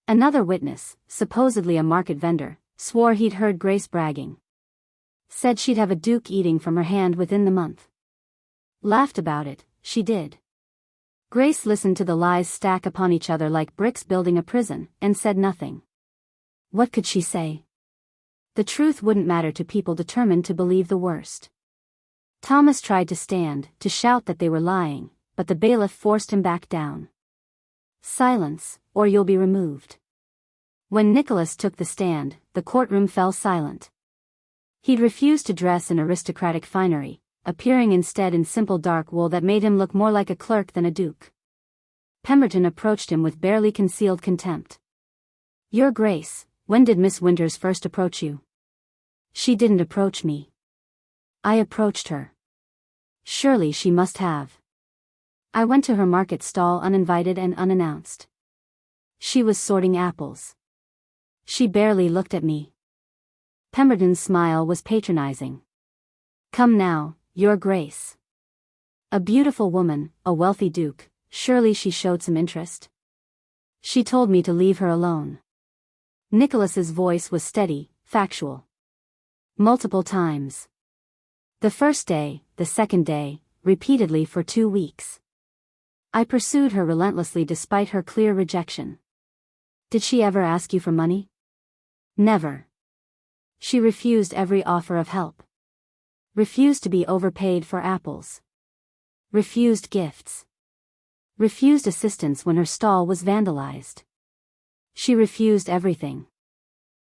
Another witness, supposedly a market vendor, swore he'd heard Grace bragging. Said she'd have a duke eating from her hand within the month. Laughed about it, she did. Grace listened to the lies stack upon each other like bricks building a prison, and said nothing. What could she say? The truth wouldn't matter to people determined to believe the worst. Thomas tried to stand, to shout that they were lying, but the bailiff forced him back down. Silence, or you'll be removed. When Nicholas took the stand, the courtroom fell silent. He'd refused to dress in aristocratic finery, appearing instead in simple dark wool that made him look more like a clerk than a duke. Pemberton approached him with barely concealed contempt. "Your Grace, when did Miss Winters first approach you?" "She didn't approach me. I approached her." "Surely she must have." "I went to her market stall uninvited and unannounced. She was sorting apples. She barely looked at me." Pemberton's smile was patronizing. "Come now, Your Grace. A beautiful woman, a wealthy duke, surely she showed some interest." "She told me to leave her alone." Nicholas's voice was steady, factual. "Multiple times. The first day, the second day, repeatedly for 2 weeks. I pursued her relentlessly despite her clear rejection." "Did she ever ask you for money?" "Never. She refused every offer of help. Refused to be overpaid for apples. Refused gifts. Refused assistance when her stall was vandalized. She refused everything."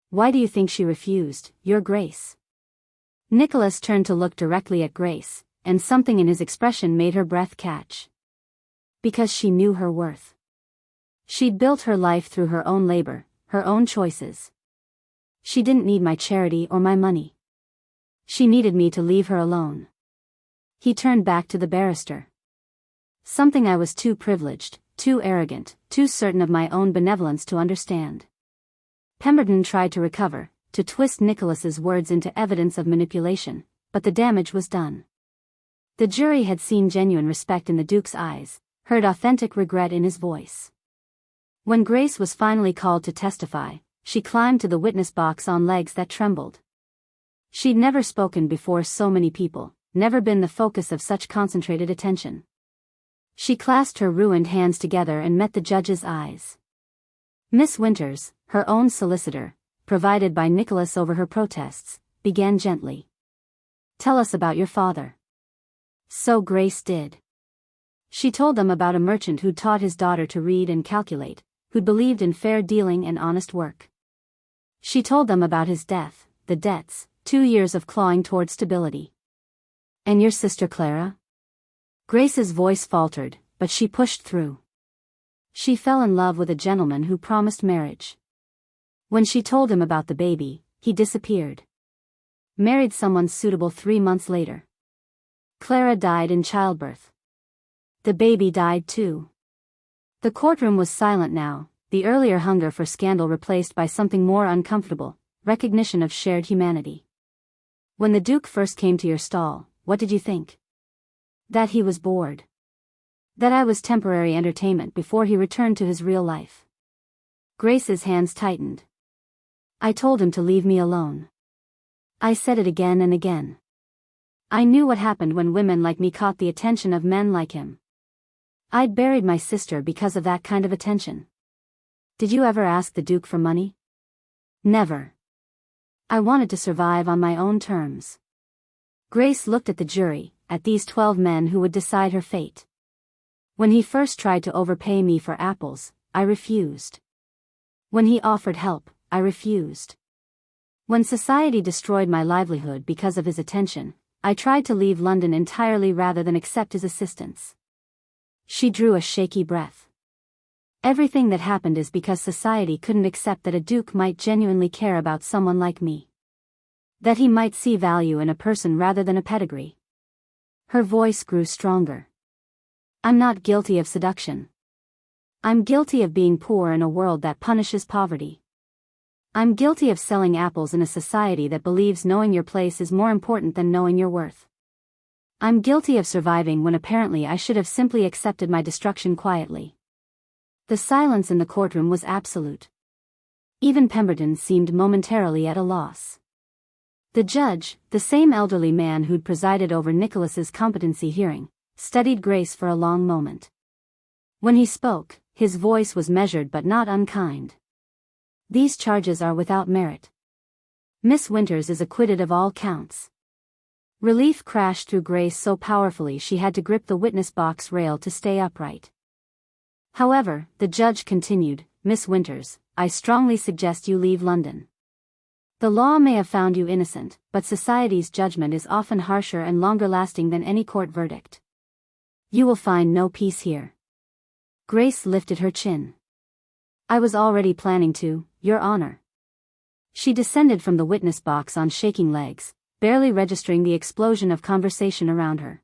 "Why do you think she refused, Your Grace?" Nicholas turned to look directly at Grace, and something in his expression made her breath catch. "Because she knew her worth. She'd built her life through her own labor, her own choices. She didn't need my charity or my money. She needed me to leave her alone." He turned back to the barrister. "Something I was too privileged, too arrogant, too certain of my own benevolence to understand." Pemberton tried to recover, to twist Nicholas's words into evidence of manipulation, but the damage was done. The jury had seen genuine respect in the Duke's eyes, heard authentic regret in his voice. When Grace was finally called to testify, she climbed to the witness box on legs that trembled. She'd never spoken before so many people, never been the focus of such concentrated attention. She clasped her ruined hands together and met the judge's eyes. Miss Winters, her own solicitor, provided by Nicholas over her protests, began gently. "Tell us about your father." So Grace did. She told them about a merchant who'd taught his daughter to read and calculate, who'd believed in fair dealing and honest work. She told them about his death, the debts, 2 years of clawing toward stability. "And your sister Clara?" Grace's voice faltered, but she pushed through. She fell in love with a gentleman who promised marriage. When she told him about the baby, he disappeared. Married someone suitable 3 months later. Clara died in childbirth. The baby died too. The courtroom was silent now, the earlier hunger for scandal replaced by something more uncomfortable, recognition of shared humanity. "When the Duke first came to your stall, what did you think?" "That he was bored. That I was temporary entertainment before he returned to his real life." Grace's hands tightened. "I told him to leave me alone. I said it again and again. I knew what happened when women like me caught the attention of men like him. I'd buried my sister because of that kind of attention." "Did you ever ask the Duke for money?" "Never. I wanted to survive on my own terms." Grace looked at the jury, at these 12 men who would decide her fate. "When he first tried to overpay me for apples, I refused. When he offered help, I refused. When society destroyed my livelihood because of his attention, I tried to leave London entirely rather than accept his assistance." She drew a shaky breath. "Everything that happened is because society couldn't accept that a duke might genuinely care about someone like me. That he might see value in a person rather than a pedigree." Her voice grew stronger. "I'm not guilty of seduction. I'm guilty of being poor in a world that punishes poverty. I'm guilty of selling apples in a society that believes knowing your place is more important than knowing your worth. I'm guilty of surviving when apparently I should have simply accepted my destruction quietly." The silence in the courtroom was absolute. Even Pemberton seemed momentarily at a loss. The judge, the same elderly man who'd presided over Nicholas's competency hearing, studied Grace for a long moment. When he spoke, his voice was measured but not unkind. "These charges are without merit. Miss Winters is acquitted of all counts." Relief crashed through Grace so powerfully she had to grip the witness box rail to stay upright. "However," the judge continued, "Miss Winters, I strongly suggest you leave London. The law may have found you innocent, but society's judgment is often harsher and longer lasting than any court verdict. You will find no peace here." Grace lifted her chin. "I was already planning to, Your Honor." She descended from the witness box on shaking legs, barely registering the explosion of conversation around her.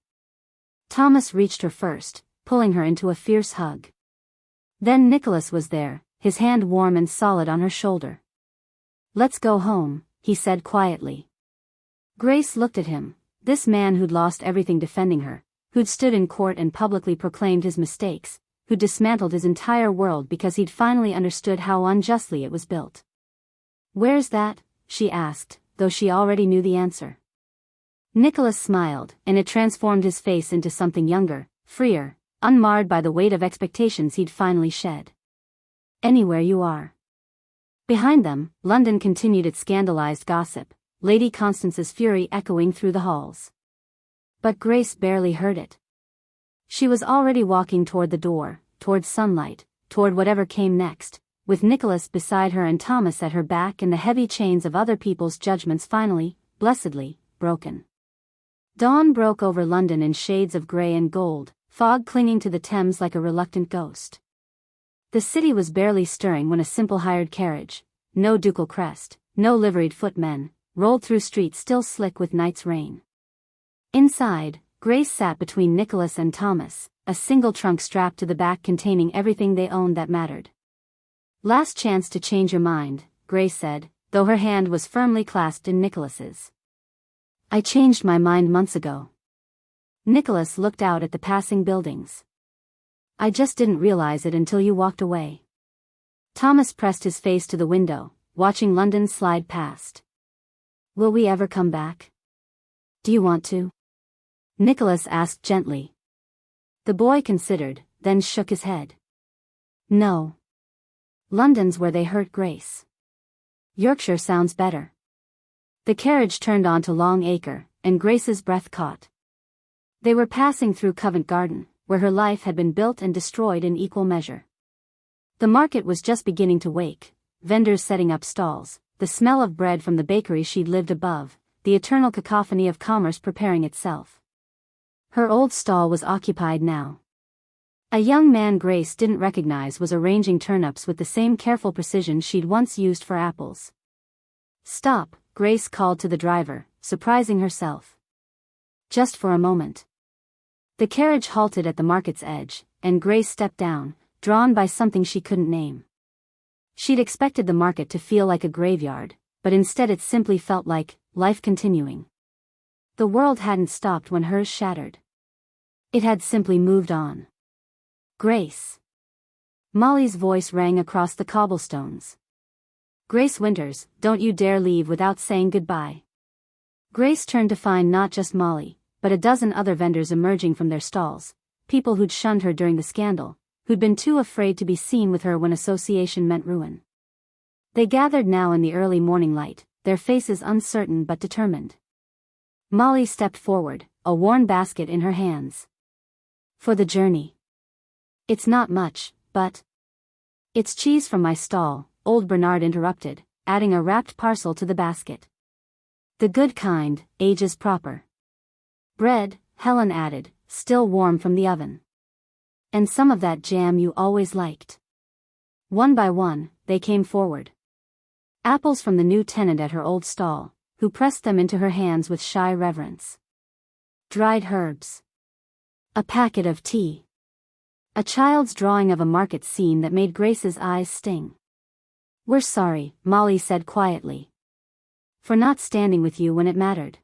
Thomas reached her first, pulling her into a fierce hug. Then Nicholas was there, his hand warm and solid on her shoulder. "Let's go home," he said quietly. Grace looked at him, this man who'd lost everything defending her, who'd stood in court and publicly proclaimed his mistakes, who'd dismantled his entire world because he'd finally understood how unjustly it was built. "Where's that?" she asked, though she already knew the answer. Nicholas smiled, and it transformed his face into something younger, freer, unmarred by the weight of expectations he'd finally shed. "Anywhere you are." Behind them, London continued its scandalized gossip, Lady Constance's fury echoing through the halls. But Grace barely heard it. She was already walking toward the door, toward sunlight, toward whatever came next, with Nicholas beside her and Thomas at her back and the heavy chains of other people's judgments finally, blessedly, broken. Dawn broke over London in shades of grey and gold, fog clinging to the Thames like a reluctant ghost. The city was barely stirring when a simple hired carriage, no ducal crest, no liveried footmen, rolled through streets still slick with night's rain. Inside, Grace sat between Nicholas and Thomas, a single trunk strapped to the back containing everything they owned that mattered. "Last chance to change your mind," Grace said, though her hand was firmly clasped in Nicholas's. I changed my mind months ago. Nicholas looked out at the passing buildings. I just didn't realize it until you walked away. Thomas pressed his face to the window, watching London slide past. Will we ever come back? Do you want to? Nicholas asked gently. The boy considered, then shook his head. No. London's where they hurt Grace. Yorkshire sounds better. The carriage turned onto Long Acre, and Grace's breath caught. They were passing through Covent Garden, where her life had been built and destroyed in equal measure. The market was just beginning to wake, vendors setting up stalls, the smell of bread from the bakery she'd lived above, the eternal cacophony of commerce preparing itself. Her old stall was occupied now. A young man Grace didn't recognize was arranging turnips with the same careful precision she'd once used for apples. Stop, Grace called to the driver, surprising herself. Just for a moment. The carriage halted at the market's edge, and Grace stepped down, drawn by something she couldn't name. She'd expected the market to feel like a graveyard, but instead it simply felt like life continuing. The world hadn't stopped when hers shattered. It had simply moved on. Grace. Molly's voice rang across the cobblestones. Grace Winters, don't you dare leave without saying goodbye. Grace turned to find not just Molly, but a dozen other vendors emerging from their stalls, people who'd shunned her during the scandal, who'd been too afraid to be seen with her when association meant ruin. They gathered now in the early morning light, their faces uncertain but determined. Molly stepped forward, a worn basket in her hands. For the journey. It's not much, but... It's cheese from my stall, old Bernard interrupted, adding a wrapped parcel to the basket. The good kind, ages proper. Bread, Helen added, still warm from the oven. And some of that jam you always liked. One by one, they came forward. Apples from the new tenant at her old stall, who pressed them into her hands with shy reverence. Dried herbs. A packet of tea. A child's drawing of a market scene that made Grace's eyes sting. We're sorry, Molly said quietly. For not standing with you when it mattered.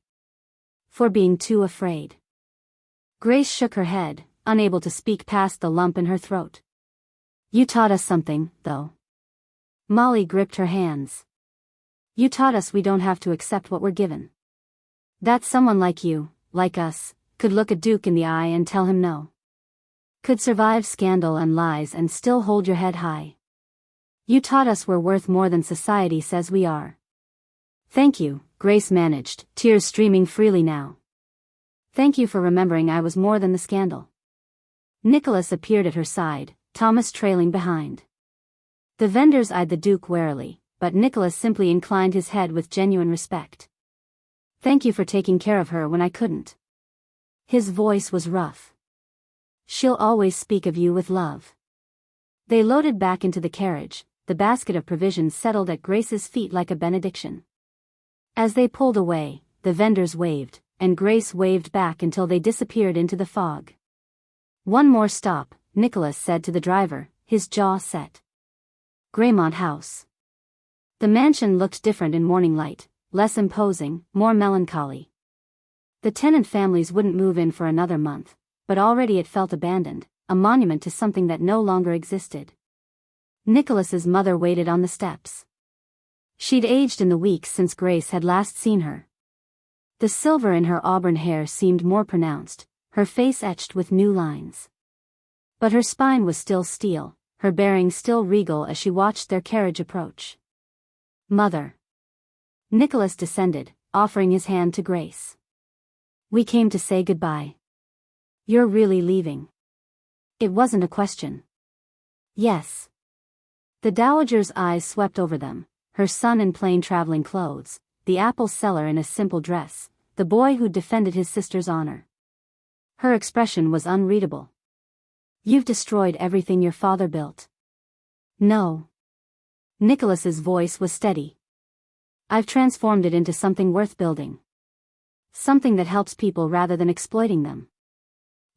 For being too afraid. Grace shook her head, unable to speak past the lump in her throat. You taught us something, though. Molly gripped her hands. You taught us we don't have to accept what we're given. That someone like you, like us, could look a duke in the eye and tell him no. Could survive scandal and lies and still hold your head high. You taught us we're worth more than society says we are. Thank you, Grace managed, tears streaming freely now. Thank you for remembering I was more than the scandal. Nicholas appeared at her side, Thomas trailing behind. The vendors eyed the Duke warily, but Nicholas simply inclined his head with genuine respect. Thank you for taking care of her when I couldn't. His voice was rough. She'll always speak of you with love. They loaded back into the carriage, the basket of provisions settled at Grace's feet like a benediction. As they pulled away, the vendors waved, and Grace waved back until they disappeared into the fog. One more stop, Nicholas said to the driver, his jaw set. Greymont House. The mansion looked different in morning light, less imposing, more melancholy. The tenant families wouldn't move in for another month, but already it felt abandoned, a monument to something that no longer existed. Nicholas's mother waited on the steps. She'd aged in the weeks since Grace had last seen her. The silver in her auburn hair seemed more pronounced, her face etched with new lines. But her spine was still steel, her bearing still regal as she watched their carriage approach. Mother. Nicholas descended, offering his hand to Grace. We came to say goodbye. You're really leaving. It wasn't a question. Yes. The dowager's eyes swept over them, her son in plain traveling clothes, the apple seller in a simple dress, the boy who'd defended his sister's honor. Her expression was unreadable. You've destroyed everything your father built. No. Nicholas's voice was steady. I've transformed it into something worth building. Something that helps people rather than exploiting them.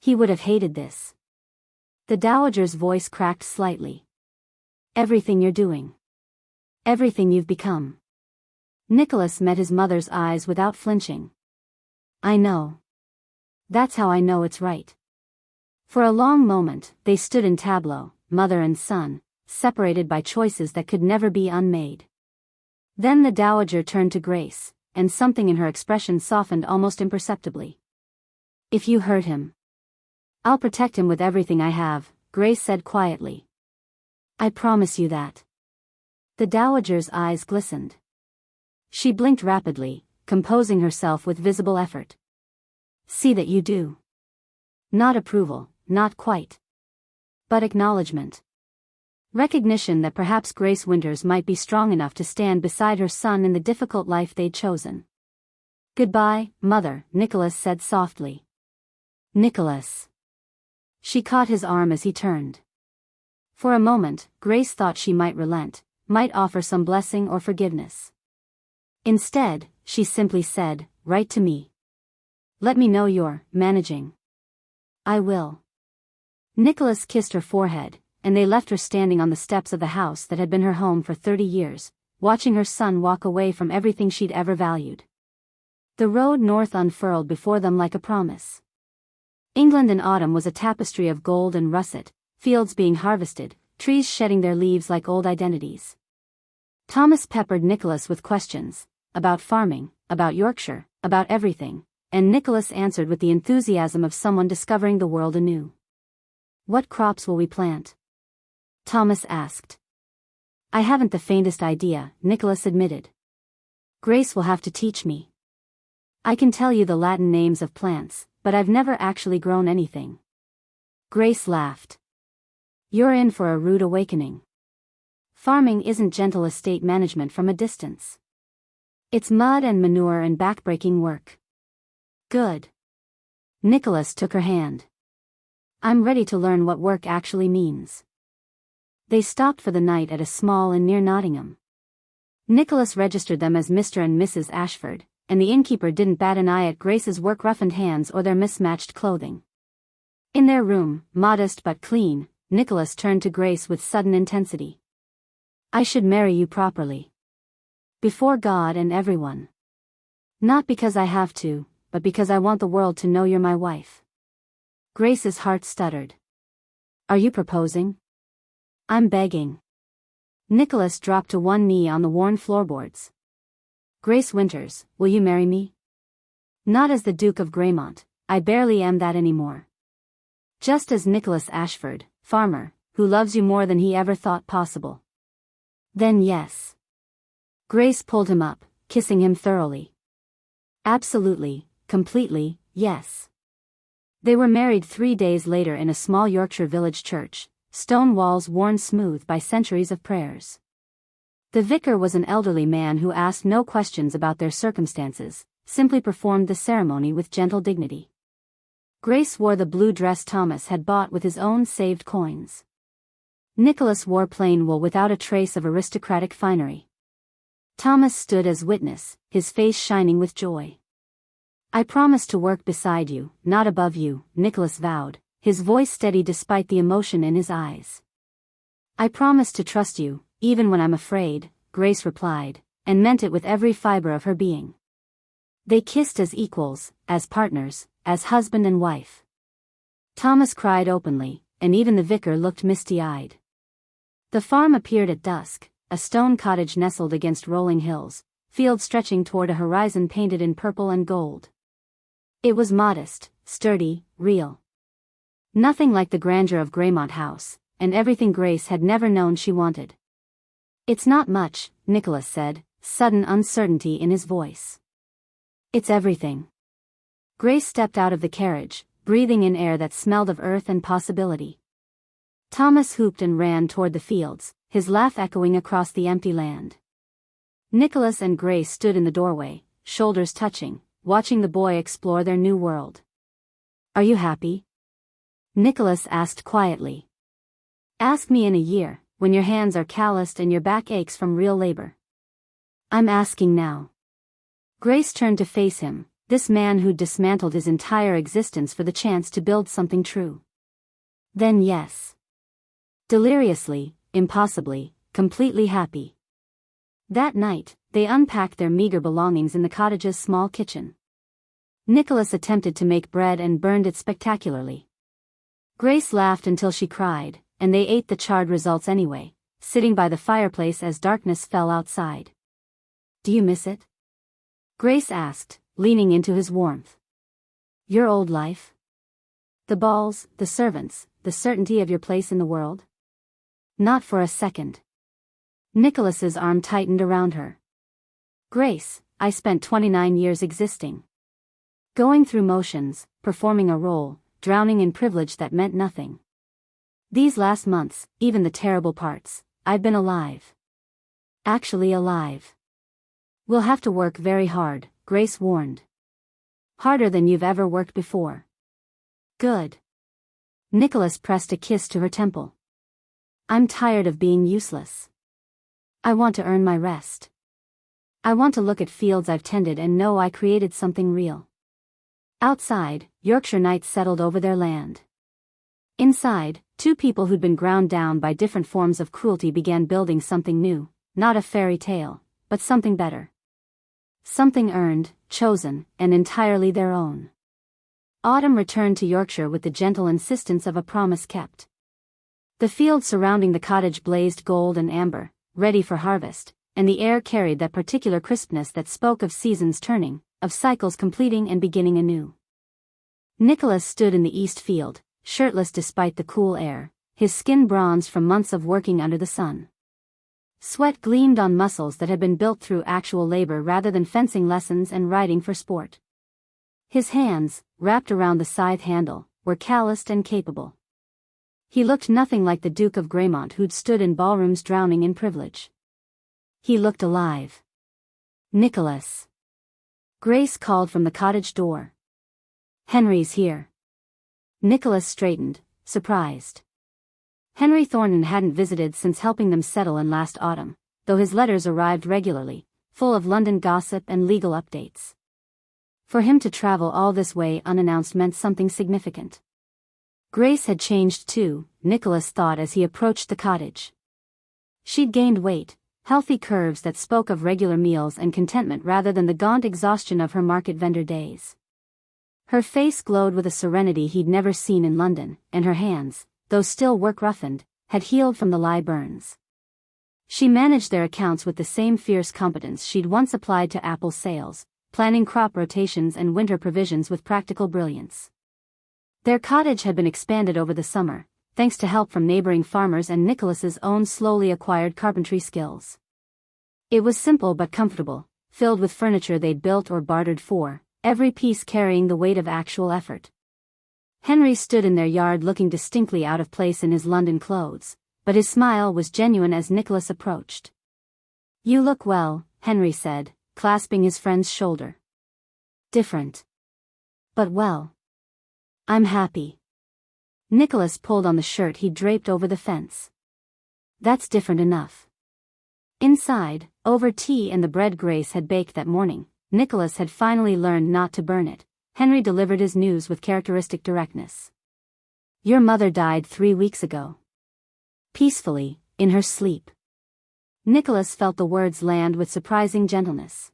He would have hated this. The dowager's voice cracked slightly. Everything you're doing. Everything you've become. Nicholas met his mother's eyes without flinching. I know. That's how I know it's right. For a long moment, they stood in tableau, mother and son, separated by choices that could never be unmade. Then the dowager turned to Grace, and something in her expression softened almost imperceptibly. If you hurt him, I'll protect him with everything I have, Grace said quietly. I promise you that. The dowager's eyes glistened. She blinked rapidly, composing herself with visible effort. See that you do. Not approval, not quite. But acknowledgement. Recognition that perhaps Grace Winters might be strong enough to stand beside her son in the difficult life they'd chosen. Goodbye, Mother, Nicholas said softly. Nicholas. She caught his arm as he turned. For a moment, Grace thought she might relent, might offer some blessing or forgiveness. Instead, she simply said, write to me. Let me know you're managing. I will. Nicholas kissed her forehead, and they left her standing on the steps of the house that had been her home for 30 years, watching her son walk away from everything she'd ever valued. The road north unfurled before them like a promise. England in autumn was a tapestry of gold and russet, fields being harvested, trees shedding their leaves like old identities. Thomas peppered Nicholas with questions, about farming, about Yorkshire, about everything, and Nicholas answered with the enthusiasm of someone discovering the world anew. What crops will we plant? Thomas asked. I haven't the faintest idea, Nicholas admitted. Grace will have to teach me. I can tell you the Latin names of plants, but I've never actually grown anything. Grace laughed. You're in for a rude awakening. Farming isn't gentle estate management from a distance. It's mud and manure and backbreaking work. Good. Nicholas took her hand. I'm ready to learn what work actually means. They stopped for the night at a small inn near Nottingham. Nicholas registered them as Mr. and Mrs. Ashford, and the innkeeper didn't bat an eye at Grace's work-roughened hands or their mismatched clothing. In their room, modest but clean, Nicholas turned to Grace with sudden intensity. I should marry you properly. Before God and everyone. Not because I have to, but because I want the world to know you're my wife. Grace's heart stuttered. Are you proposing? I'm begging. Nicholas dropped to one knee on the worn floorboards. Grace Winters, will you marry me? Not as the Duke of Greymont, I barely am that anymore. Just as Nicholas Ashford, farmer, who loves you more than he ever thought possible. Then yes. Grace pulled him up, kissing him thoroughly. Absolutely, completely, yes. They were married 3 days later in a small Yorkshire village church, stone walls worn smooth by centuries of prayers. The vicar was an elderly man who asked no questions about their circumstances, simply performed the ceremony with gentle dignity. Grace wore the blue dress Thomas had bought with his own saved coins. Nicholas wore plain wool without a trace of aristocratic finery. Thomas stood as witness, his face shining with joy. I promise to work beside you, not above you, Nicholas vowed, his voice steady despite the emotion in his eyes. I promise to trust you, even when I'm afraid, Grace replied, and meant it with every fiber of her being. They kissed as equals, as partners, as husband and wife. Thomas cried openly, and even the vicar looked misty-eyed. The farm appeared at dusk, a stone cottage nestled against rolling hills, fields stretching toward a horizon painted in purple and gold. It was modest, sturdy, real. Nothing like the grandeur of Greymont House, and everything Grace had never known she wanted. It's not much, Nicholas said, sudden uncertainty in his voice. It's everything. Grace stepped out of the carriage, breathing in air that smelled of earth and possibility. Thomas whooped and ran toward the fields, his laugh echoing across the empty land. Nicholas and Grace stood in the doorway, shoulders touching, watching the boy explore their new world. Are you happy? Nicholas asked quietly. Ask me in a year, when your hands are calloused and your back aches from real labor. I'm asking now. Grace turned to face him, this man who'd dismantled his entire existence for the chance to build something true. Then yes. Deliriously, impossibly, completely happy. That night, they unpacked their meager belongings in the cottage's small kitchen. Nicholas attempted to make bread and burned it spectacularly. Grace laughed until she cried, and they ate the charred results anyway, sitting by the fireplace as darkness fell outside. "Do you miss it?" Grace asked, leaning into his warmth. "Your old life? The balls, the servants, the certainty of your place in the world?" "Not for a second." Nicholas's arm tightened around her. "Grace, I spent 29 years existing. Going through motions, performing a role, drowning in privilege that meant nothing. These last months, even the terrible parts, I've been alive. Actually alive." "We'll have to work very hard," Grace warned. "Harder than you've ever worked before." "Good." Nicholas pressed a kiss to her temple. "I'm tired of being useless. I want to earn my rest. I want to look at fields I've tended and know I created something real." Outside, Yorkshire nights settled over their land. Inside, two people who'd been ground down by different forms of cruelty began building something new, not a fairy tale, but something better. Something earned, chosen, and entirely their own. Autumn returned to Yorkshire with the gentle insistence of a promise kept. The fields surrounding the cottage blazed gold and amber, ready for harvest, and the air carried that particular crispness that spoke of seasons turning, of cycles completing and beginning anew. Nicholas stood in the east field, shirtless despite the cool air, his skin bronzed from months of working under the sun. Sweat gleamed on muscles that had been built through actual labor rather than fencing lessons and riding for sport. His hands, wrapped around the scythe handle, were calloused and capable. He looked nothing like the Duke of Greymont who'd stood in ballrooms drowning in privilege. He looked alive. "Nicholas." Grace called from the cottage door. "Henry's here." Nicholas straightened, surprised. Henry Thornton hadn't visited since helping them settle in last autumn, though his letters arrived regularly, full of London gossip and legal updates. For him to travel all this way unannounced meant something significant. Grace had changed too, Nicholas thought as he approached the cottage. She'd gained weight, healthy curves that spoke of regular meals and contentment rather than the gaunt exhaustion of her market vendor days. Her face glowed with a serenity he'd never seen in London, and her hands, though still work-roughened, had healed from the lie burns. She managed their accounts with the same fierce competence she'd once applied to apple sales, planning crop rotations and winter provisions with practical brilliance. Their cottage had been expanded over the summer, thanks to help from neighboring farmers and Nicholas's own slowly acquired carpentry skills. It was simple but comfortable, filled with furniture they'd built or bartered for, every piece carrying the weight of actual effort. Henry stood in their yard looking distinctly out of place in his London clothes, but his smile was genuine as Nicholas approached. "You look well," Henry said, clasping his friend's shoulder. "Different. But well. I'm happy." Nicholas pulled on the shirt he'd draped over the fence. "That's different enough." Inside, over tea and the bread Grace had baked that morning, Nicholas had finally learned not to burn it. Henry delivered his news with characteristic directness. "Your mother died 3 weeks ago." Peacefully, in her sleep. Nicholas felt the words land with surprising gentleness.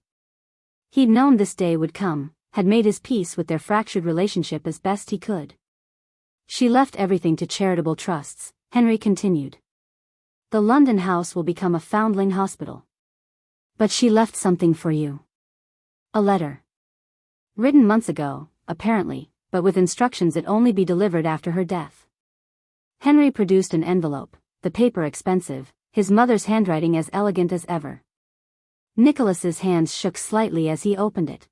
He'd known this day would come, had made his peace with their fractured relationship as best he could. "She left everything to charitable trusts," Henry continued. "The London house will become a foundling hospital. But she left something for you. A letter. Written months ago, apparently, but with instructions it only be delivered after her death." Henry produced an envelope, the paper expensive, his mother's handwriting as elegant as ever. Nicholas's hands shook slightly as he opened it.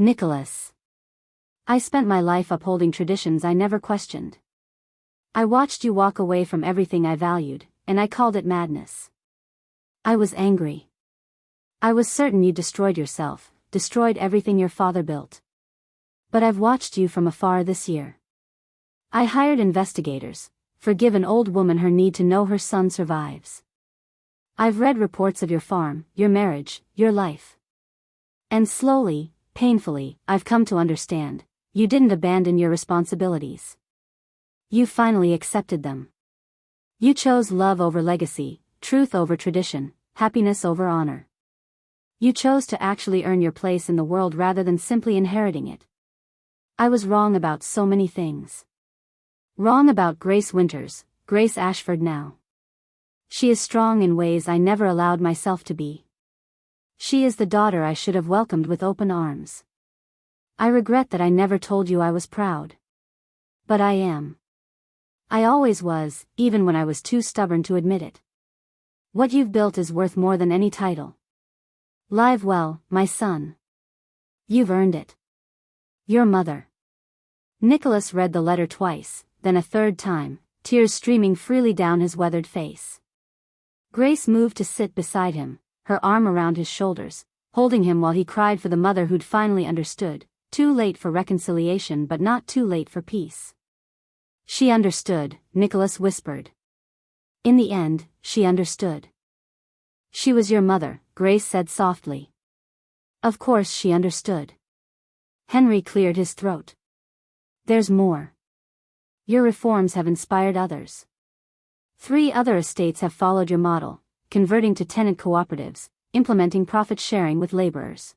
"Nicholas. I spent my life upholding traditions I never questioned. I watched you walk away from everything I valued, and I called it madness. I was angry. I was certain you destroyed yourself, destroyed everything your father built. But I've watched you from afar this year. I hired investigators, forgive an old woman her need to know her son survives. I've read reports of your farm, your marriage, your life. And slowly, painfully, I've come to understand, you didn't abandon your responsibilities. You finally accepted them. You chose love over legacy, truth over tradition, happiness over honor. You chose to actually earn your place in the world rather than simply inheriting it. I was wrong about so many things. Wrong about Grace Winters, Grace Ashford now. She is strong in ways I never allowed myself to be. She is the daughter I should have welcomed with open arms. I regret that I never told you I was proud. But I am. I always was, even when I was too stubborn to admit it. What you've built is worth more than any title. Live well, my son. You've earned it. Your mother. Nicholas read the letter twice, then a third time, tears streaming freely down his weathered face. Grace moved to sit beside him, her arm around his shoulders, holding him while he cried for the mother who'd finally understood, too late for reconciliation but not too late for peace. She understood, Nicholas whispered. In the end, she understood. She was your mother, Grace said softly. Of course she understood. Henry cleared his throat. There's more. Your reforms have inspired others. 3 other estates have followed your model, converting to tenant cooperatives, implementing profit sharing with laborers.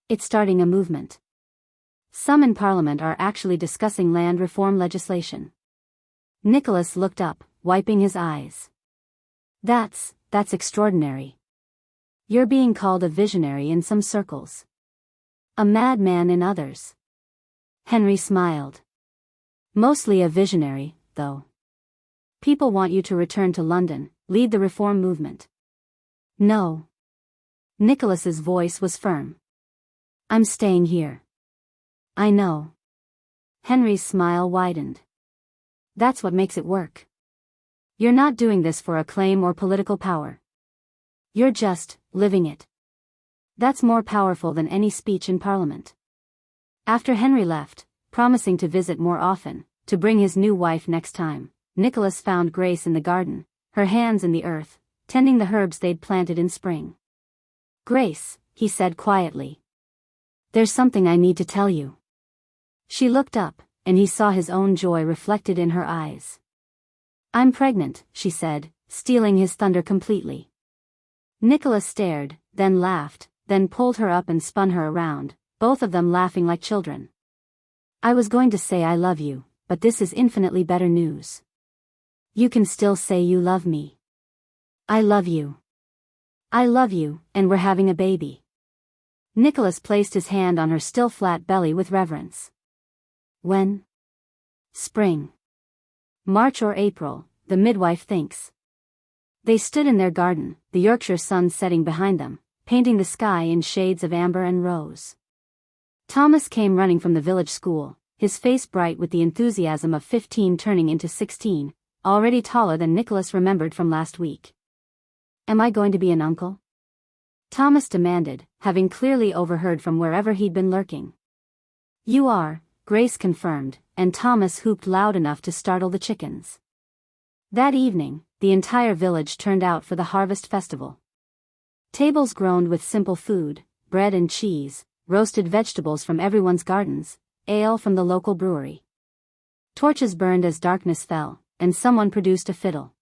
It's starting a movement. Some in Parliament are actually discussing land reform legislation. Nicholas looked up, wiping his eyes. That's extraordinary. You're being called a visionary in some circles. A madman in others. Henry smiled. Mostly a visionary, though. People want you to return to London, lead the reform movement. No. Nicholas's voice was firm. I'm staying here. I know. Henry's smile widened. That's what makes it work. You're not doing this for acclaim or political power. You're just living it. That's more powerful than any speech in Parliament. After Henry left, promising to visit more often, to bring his new wife next time, Nicholas found Grace in the garden, her hands in the earth, tending the herbs they'd planted in spring. Grace, he said quietly. There's something I need to tell you. She looked up, and he saw his own joy reflected in her eyes. I'm pregnant, she said, stealing his thunder completely. Nicholas stared, then laughed, then pulled her up and spun her around, both of them laughing like children. I was going to say I love you, but this is infinitely better news. You can still say you love me. I love you. I love you, and we're having a baby. Nicholas placed his hand on her still flat belly with reverence. When? Spring. March or April, the midwife thinks. They stood in their garden, the Yorkshire sun setting behind them, painting the sky in shades of amber and rose. Thomas came running from the village school, his face bright with the enthusiasm of 15 turning into 16, already taller than Nicholas remembered from last week. Am I going to be an uncle? Thomas demanded, having clearly overheard from wherever he'd been lurking. You are, Grace confirmed, and Thomas whooped loud enough to startle the chickens. That evening, the entire village turned out for the harvest festival. Tables groaned with simple food, bread and cheese, roasted vegetables from everyone's gardens, ale from the local brewery. Torches burned as darkness fell, and someone produced a fiddle.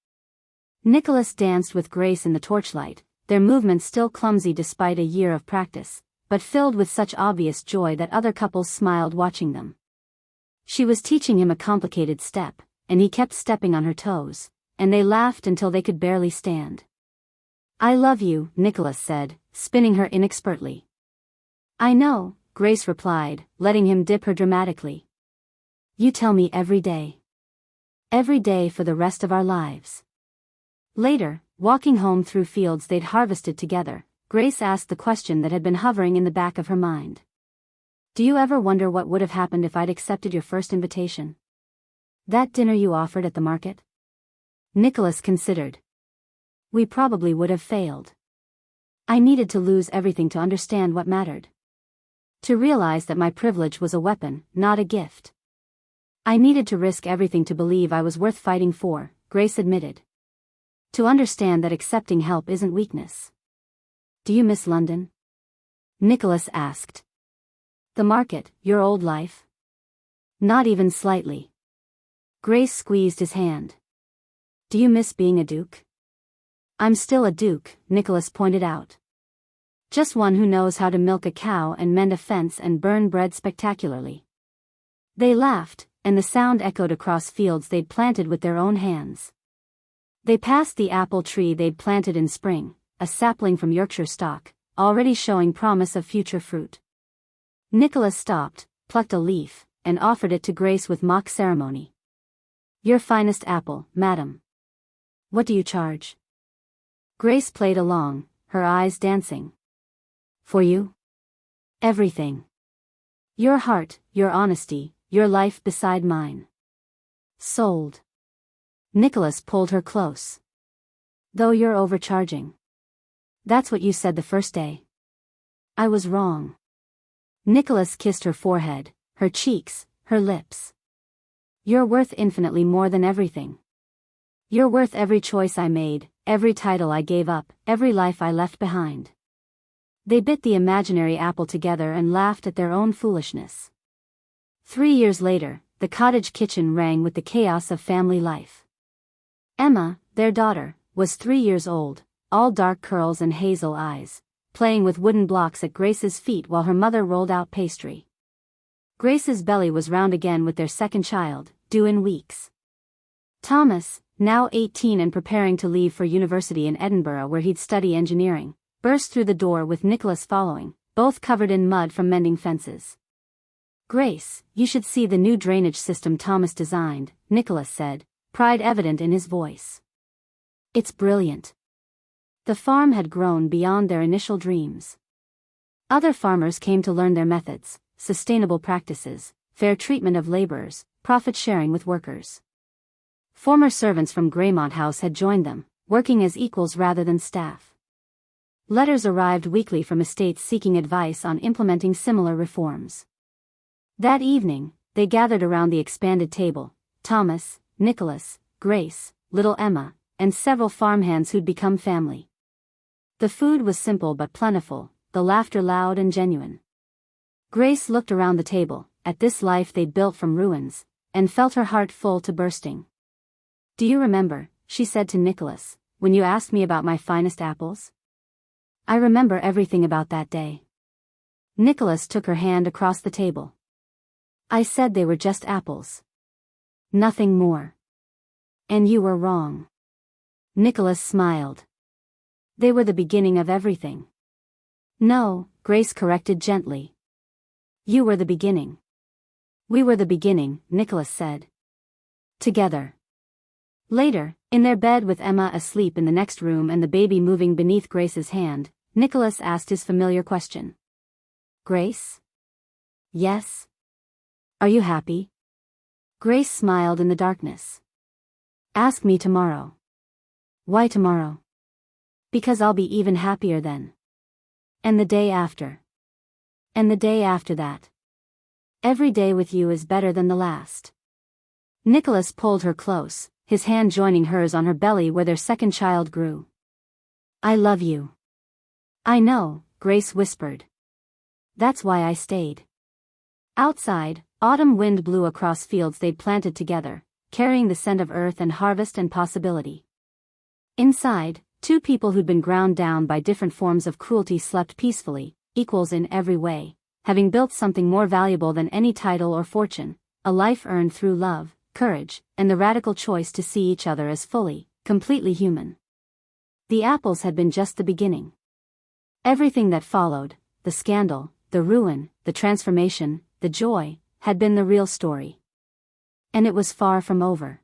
Nicholas danced with Grace in the torchlight, their movements still clumsy despite a year of practice, but filled with such obvious joy that other couples smiled watching them. She was teaching him a complicated step, and he kept stepping on her toes, and they laughed until they could barely stand. I love you, Nicholas said, spinning her inexpertly. I know, Grace replied, letting him dip her dramatically. You tell me every day. Every day for the rest of our lives. Later, walking home through fields they'd harvested together, Grace asked the question that had been hovering in the back of her mind. Do you ever wonder what would have happened if I'd accepted your first invitation? That dinner you offered at the market? Nicholas considered. We probably would have failed. I needed to lose everything to understand what mattered. To realize that my privilege was a weapon, not a gift. I needed to risk everything to believe I was worth fighting for, Grace admitted. To understand that accepting help isn't weakness. Do you miss London? Nicholas asked. The market, your old life? Not even slightly. Grace squeezed his hand. Do you miss being a duke? I'm still a duke, Nicholas pointed out. Just one who knows how to milk a cow and mend a fence and burn bread spectacularly. They laughed, and the sound echoed across fields they'd planted with their own hands. They passed the apple tree they'd planted in spring, a sapling from Yorkshire stock, already showing promise of future fruit. Nicholas stopped, plucked a leaf, and offered it to Grace with mock ceremony. Your finest apple, madam. What do you charge? Grace played along, her eyes dancing. For you? Everything. Your heart, your honesty, your life beside mine. Sold. Nicholas pulled her close. Though you're overcharging. That's what you said the first day. I was wrong. Nicholas kissed her forehead, her cheeks, her lips. You're worth infinitely more than everything. You're worth every choice I made, every title I gave up, every life I left behind. They bit the imaginary apple together and laughed at their own foolishness. 3 years later, the cottage kitchen rang with the chaos of family life. Emma, their daughter, was 3 years old, all dark curls and hazel eyes, playing with wooden blocks at Grace's feet while her mother rolled out pastry. Grace's belly was round again with their second child, due in weeks. Thomas, now 18 and preparing to leave for university in Edinburgh where he'd study engineering, burst through the door with Nicholas following, both covered in mud from mending fences. Grace, you should see the new drainage system Thomas designed, Nicholas said, pride evident in his voice. It's brilliant. The farm had grown beyond their initial dreams. Other farmers came to learn their methods, sustainable practices, fair treatment of laborers, profit sharing with workers. Former servants from Greymont House had joined them, working as equals rather than staff. Letters arrived weekly from estates seeking advice on implementing similar reforms. That evening, they gathered around the expanded table, Thomas, Nicholas, Grace, little Emma, and several farmhands who'd become family. The food was simple but plentiful, the laughter loud and genuine. Grace looked around the table, at this life they'd built from ruins, and felt her heart full to bursting. Do you remember, she said to Nicholas, when you asked me about my finest apples? I remember everything about that day. Nicholas took her hand across the table. I said they were just apples. Nothing more. And you were wrong. Nicholas smiled. They were the beginning of everything. No, Grace corrected gently. You were the beginning. We were the beginning, Nicholas said. Together. Later, in their bed with Emma asleep in the next room and the baby moving beneath Grace's hand, Nicholas asked his familiar question. Grace? Yes? Are you happy? Grace smiled in the darkness. Ask me tomorrow. Why tomorrow? Because I'll be even happier then. And the day after. And the day after that. Every day with you is better than the last. Nicholas pulled her close, his hand joining hers on her belly where their second child grew. I love you. I know, Grace whispered. That's why I stayed. Outside, autumn wind blew across fields they'd planted together, carrying the scent of earth and harvest and possibility. Inside, two people who'd been ground down by different forms of cruelty slept peacefully, equals in every way, having built something more valuable than any title or fortune, a life earned through love, courage, and the radical choice to see each other as fully, completely human. The apples had been just the beginning. Everything that followed, the scandal, the ruin, the transformation, the joy, had been the real story. And it was far from over.